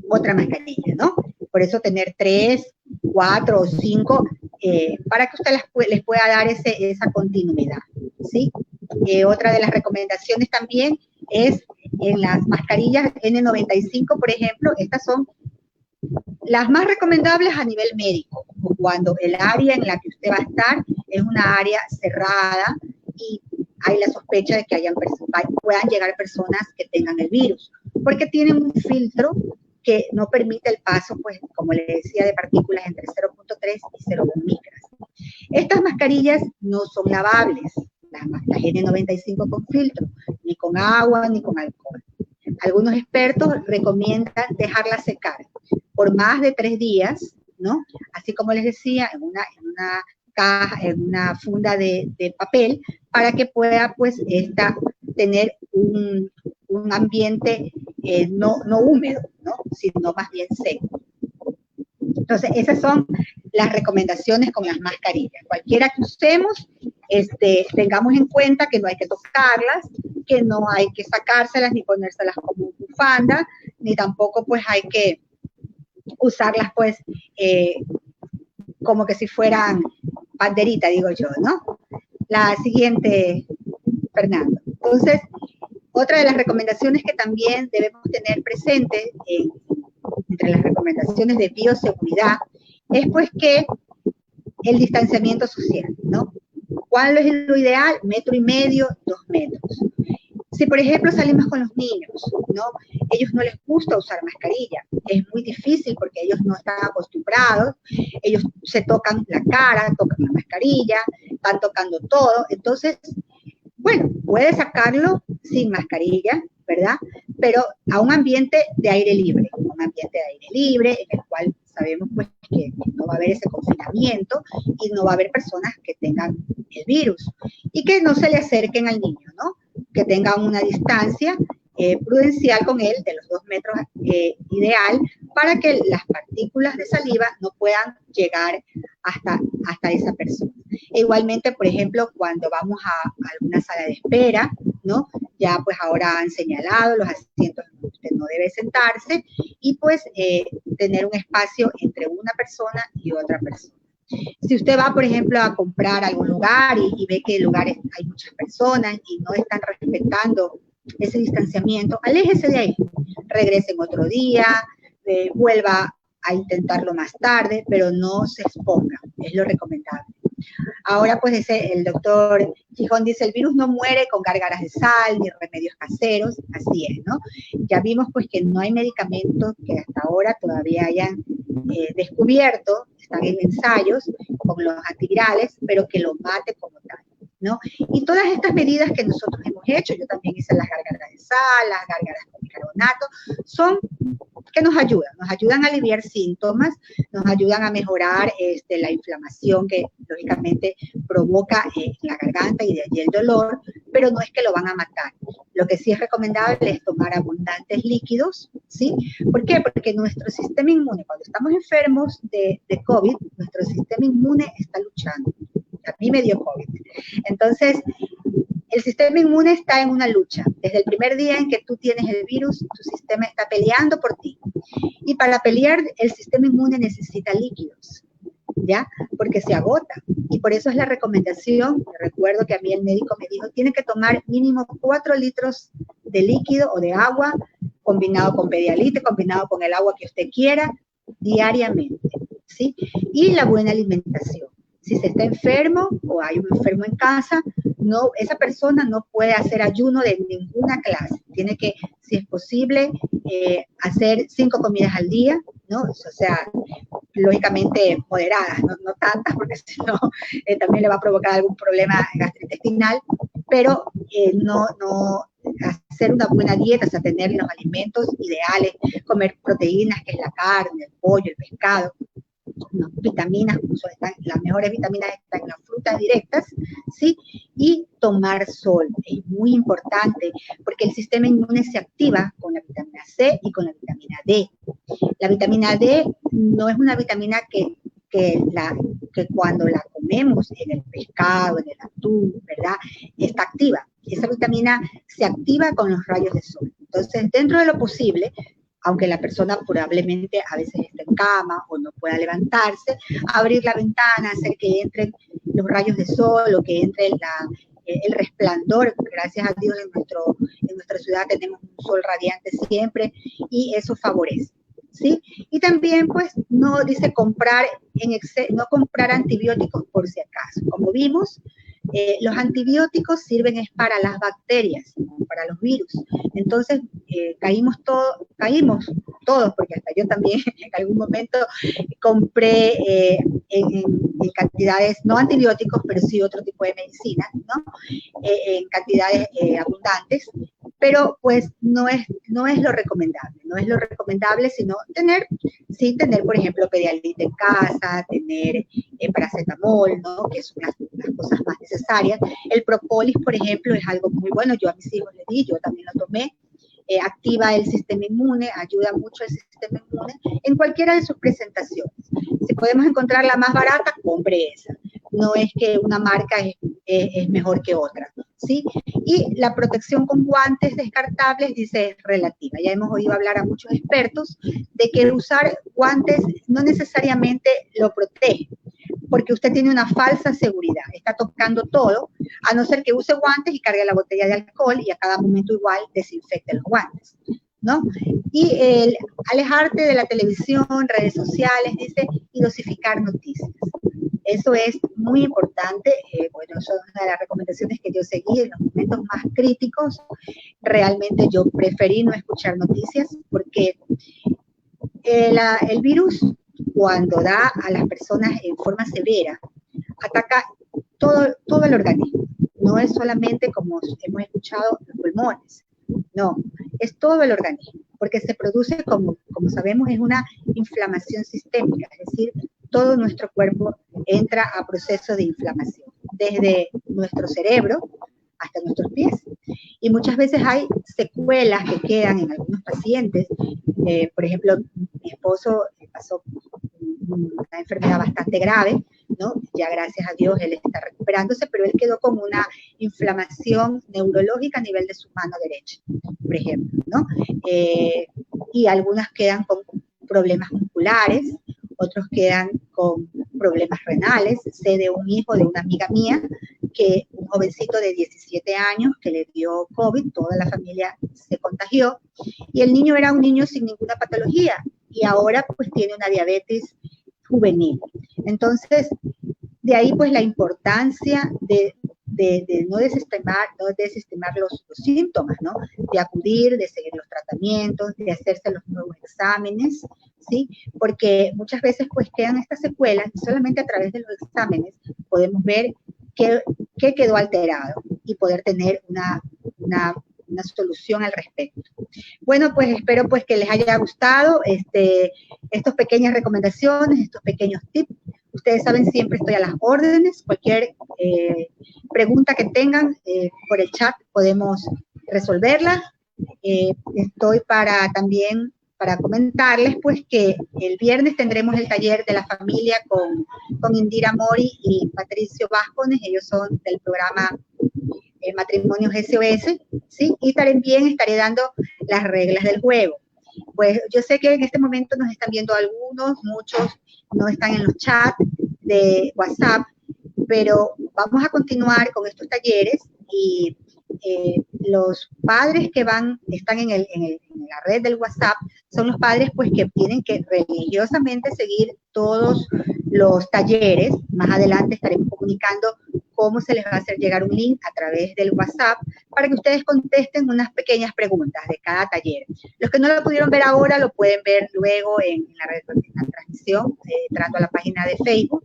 otra mascarilla, ¿no? Por eso tener 3, 4 o 5 para que usted les pueda dar esa continuidad, ¿sí? Otra de las recomendaciones también es en las mascarillas N95, por ejemplo, estas son las más recomendables a nivel médico, cuando el área en la que usted va a estar es una área cerrada y hay la sospecha de que puedan llegar personas que tengan el virus, porque tienen un filtro que no permite el paso, pues, como le decía, de partículas entre 0.3 y 0.1 micras. Estas mascarillas no son lavables, las N95 con filtro, ni con agua, ni con alcohol. Algunos expertos recomiendan dejarlas secar por más de 3 días, ¿no? Así como les decía, en una caja, en una funda de papel, para que pueda, pues, tener un ambiente no húmedo, ¿no? Sino más bien seco. Entonces, esas son las recomendaciones con las mascarillas. Cualquiera que usemos, tengamos en cuenta que no hay que tocarlas, que no hay que sacárselas ni ponérselas como bufanda, ni tampoco, pues, hay que usarlas, pues, como que si fueran banderita, digo yo, ¿no? La siguiente, Fernando. Entonces, otra de las recomendaciones que también debemos tener presente entre las recomendaciones de bioseguridad es, pues, que el distanciamiento social, ¿no? ¿Cuál es lo ideal? 1,5 metros, 2 metros. Si, por ejemplo, salimos con los niños, ¿no? Ellos no les gusta usar mascarilla. Es muy difícil porque ellos no están acostumbrados. Ellos se tocan la cara, tocan la mascarilla, están tocando todo. Entonces, bueno, puede sacarlo sin mascarilla, ¿verdad? Pero a un ambiente de aire libre, en el cual sabemos, pues, que no va a haber ese confinamiento y no va a haber personas que tengan el virus y que no se le acerquen al niño, ¿no? Que tengan una distancia prudencial con él de los 2 metros ideal para que las partículas de saliva no puedan llegar hasta esa persona. E igualmente, por ejemplo, cuando vamos a alguna sala de espera, ¿no? Ya, pues, ahora han señalado los asientos donde usted no debe sentarse y, pues, tener un espacio entre una persona y otra persona. Si usted va, por ejemplo, a comprar a algún lugar y ve que en lugares hay muchas personas y no están respetando ese distanciamiento, aléjese de ahí, regrese en otro día, vuelva a intentarlo más tarde, pero no se exponga, es lo recomendable. Ahora, pues, el doctor Gijón dice, el virus no muere con gárgaras de sal ni remedios caseros, así es, ¿no? Ya vimos, pues, que no hay medicamentos que hasta ahora todavía hayan descubierto, están en ensayos con los antivirales, pero que lo mate como tal. ¿no? Y todas estas medidas que nosotros hemos hecho, yo también hice las gárgaras de sal, las gárgaras con bicarbonato, son que nos ayudan a aliviar síntomas, nos ayudan a mejorar la inflamación que lógicamente provoca la garganta y de allí el dolor, pero no es que lo van a matar. Lo que sí es recomendable es tomar abundantes líquidos, ¿sí? ¿Por qué? Porque nuestro sistema inmune, cuando estamos enfermos de COVID, nuestro sistema inmune está luchando. A mí me dio COVID. Entonces, el sistema inmune está en una lucha. Desde el primer día en que tú tienes el virus, tu sistema está peleando por ti. Y para pelear, el sistema inmune necesita líquidos, ¿ya? Porque se agota. Y por eso es la recomendación, recuerdo que a mí el médico me dijo, tiene que tomar mínimo 4 litros de líquido o de agua, combinado con Pedialite, combinado con el agua que usted quiera, diariamente, ¿sí? Y la buena alimentación. Si se está enfermo o hay un enfermo en casa, no, esa persona no puede hacer ayuno de ninguna clase. Tiene que, si es posible, hacer 5 comidas al día, ¿no? O sea, lógicamente moderadas, no tantas, porque si no, también le va a provocar algún problema gastrointestinal, pero no hacer una buena dieta, o sea, tener los alimentos ideales, comer proteínas, que es la carne, el pollo, el pescado, ¿no? Vitaminas, las mejores vitaminas están en las frutas directas, ¿sí? Y tomar sol, es muy importante, porque el sistema inmune se activa con la vitamina C y con la vitamina D. La vitamina D no es una vitamina que cuando la comemos en el pescado, en el atún, ¿verdad? Está activa. Esa vitamina se activa con los rayos de sol. Entonces, dentro de lo posible, aunque la persona probablemente a veces esté en cama o no pueda levantarse, abrir la ventana, hacer que entren los rayos de sol o que entre el resplandor. Gracias a Dios en nuestra ciudad tenemos un sol radiante siempre y eso favorece, ¿sí? Y también, pues, no dice comprar no comprar antibióticos por si acaso. Como vimos, los antibióticos sirven es para las bacterias, para los virus. Entonces, caímos todos, porque hasta yo también en algún momento compré en cantidades, no antibióticos, pero sí otro tipo de medicinas, ¿no? En cantidades abundantes, pero pues no es lo recomendable, sino tener, por ejemplo, Pedialite en casa, tener paracetamol, ¿no? Que son las cosas más necesarias. El propolis, por ejemplo, es algo muy bueno, yo a mis hijos les di, yo también lo tomé, activa el sistema inmune, ayuda mucho al sistema inmune en cualquiera de sus presentaciones. Si podemos encontrar la más barata, compre esa. No es que una marca es mejor que otra, ¿sí? Y la protección con guantes descartables, dice, es relativa. Ya hemos oído hablar a muchos expertos de que usar guantes no necesariamente lo protege, porque usted tiene una falsa seguridad, está tocando todo, a no ser que use guantes y cargue la botella de alcohol y a cada momento igual desinfecte los guantes, ¿no? Y el alejarte de la televisión, redes sociales, dice, y dosificar noticias. Eso es muy importante, bueno, eso es una de las recomendaciones que yo seguí en los momentos más críticos. Realmente yo preferí no escuchar noticias porque el virus, cuando da a las personas en forma severa, ataca todo el organismo. No es solamente, como hemos escuchado, los pulmones. No, es todo el organismo, porque se produce, como sabemos, es una inflamación sistémica, es decir, todo nuestro cuerpo entra a proceso de inflamación, desde nuestro cerebro hasta nuestros pies. Y muchas veces hay secuelas que quedan en algunos pacientes. Por ejemplo, mi esposo pasó una enfermedad bastante grave, ¿no? Ya gracias a Dios él está recuperándose, pero él quedó con una inflamación neurológica a nivel de su mano derecha, por ejemplo, ¿no? Y algunas quedan con problemas musculares, otros quedan con problemas renales. Sé de un hijo de una amiga mía, que un jovencito de 17 años que le dio COVID, toda la familia se contagió, y el niño era un niño sin ninguna patología, y ahora pues tiene una diabetes juvenil. Entonces, de ahí pues la importancia de no desestimar los síntomas, ¿no? De acudir, de seguir los tratamientos, de hacerse los nuevos exámenes, ¿sí? Porque muchas veces pues quedan estas secuelas y solamente a través de los exámenes podemos ver qué qué quedó alterado y poder tener una solución al respecto. Bueno, pues espero pues que les haya gustado estas pequeñas recomendaciones, estos pequeños tips. Ustedes saben, siempre estoy a las órdenes. Cualquier pregunta que tengan por el chat podemos resolverla. Estoy también para comentarles pues que el viernes tendremos el taller de la familia con Indira Mori y Patricio Vázquez. Ellos son del programa Matrimonios SOS, ¿sí? Y también estaré dando las reglas del juego. Pues yo sé que en este momento nos están viendo algunos, muchos no están en los chats de WhatsApp, pero vamos a continuar con estos talleres y los padres que están en la red del WhatsApp son los padres pues que tienen que religiosamente seguir todos los talleres. Más adelante estaremos comunicando cómo se les va a hacer llegar un link a través del WhatsApp para que ustedes contesten unas pequeñas preguntas de cada taller. Los que no lo pudieron ver ahora lo pueden ver luego en la transmisión, entrando a la página de Facebook.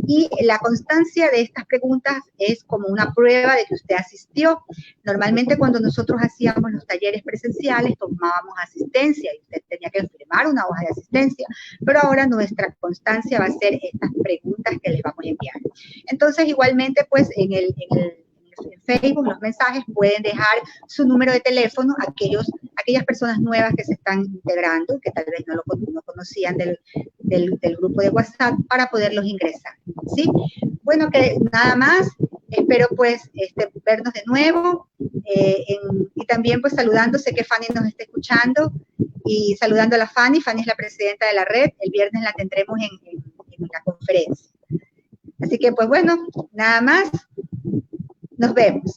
Y la constancia de estas preguntas es como una prueba de que usted asistió. Normalmente cuando nosotros hacíamos los talleres presenciales tomábamos asistencia y usted tenía que firmar una hoja de asistencia, pero ahora nuestra constancia va a ser estas preguntas que les vamos a enviar. Entonces, igualmente, pues en Facebook, los mensajes, pueden dejar su número de teléfono a aquellas personas nuevas que se están integrando, que tal vez no conocían del grupo de WhatsApp, para poderlos ingresar, ¿sí? Bueno, que nada más, espero pues vernos de nuevo, y también pues saludando, sé que Fanny nos está escuchando, y saludando a la Fanny es la presidenta de la red, el viernes la tendremos en la conferencia. Así que pues bueno, nada más, nos vemos.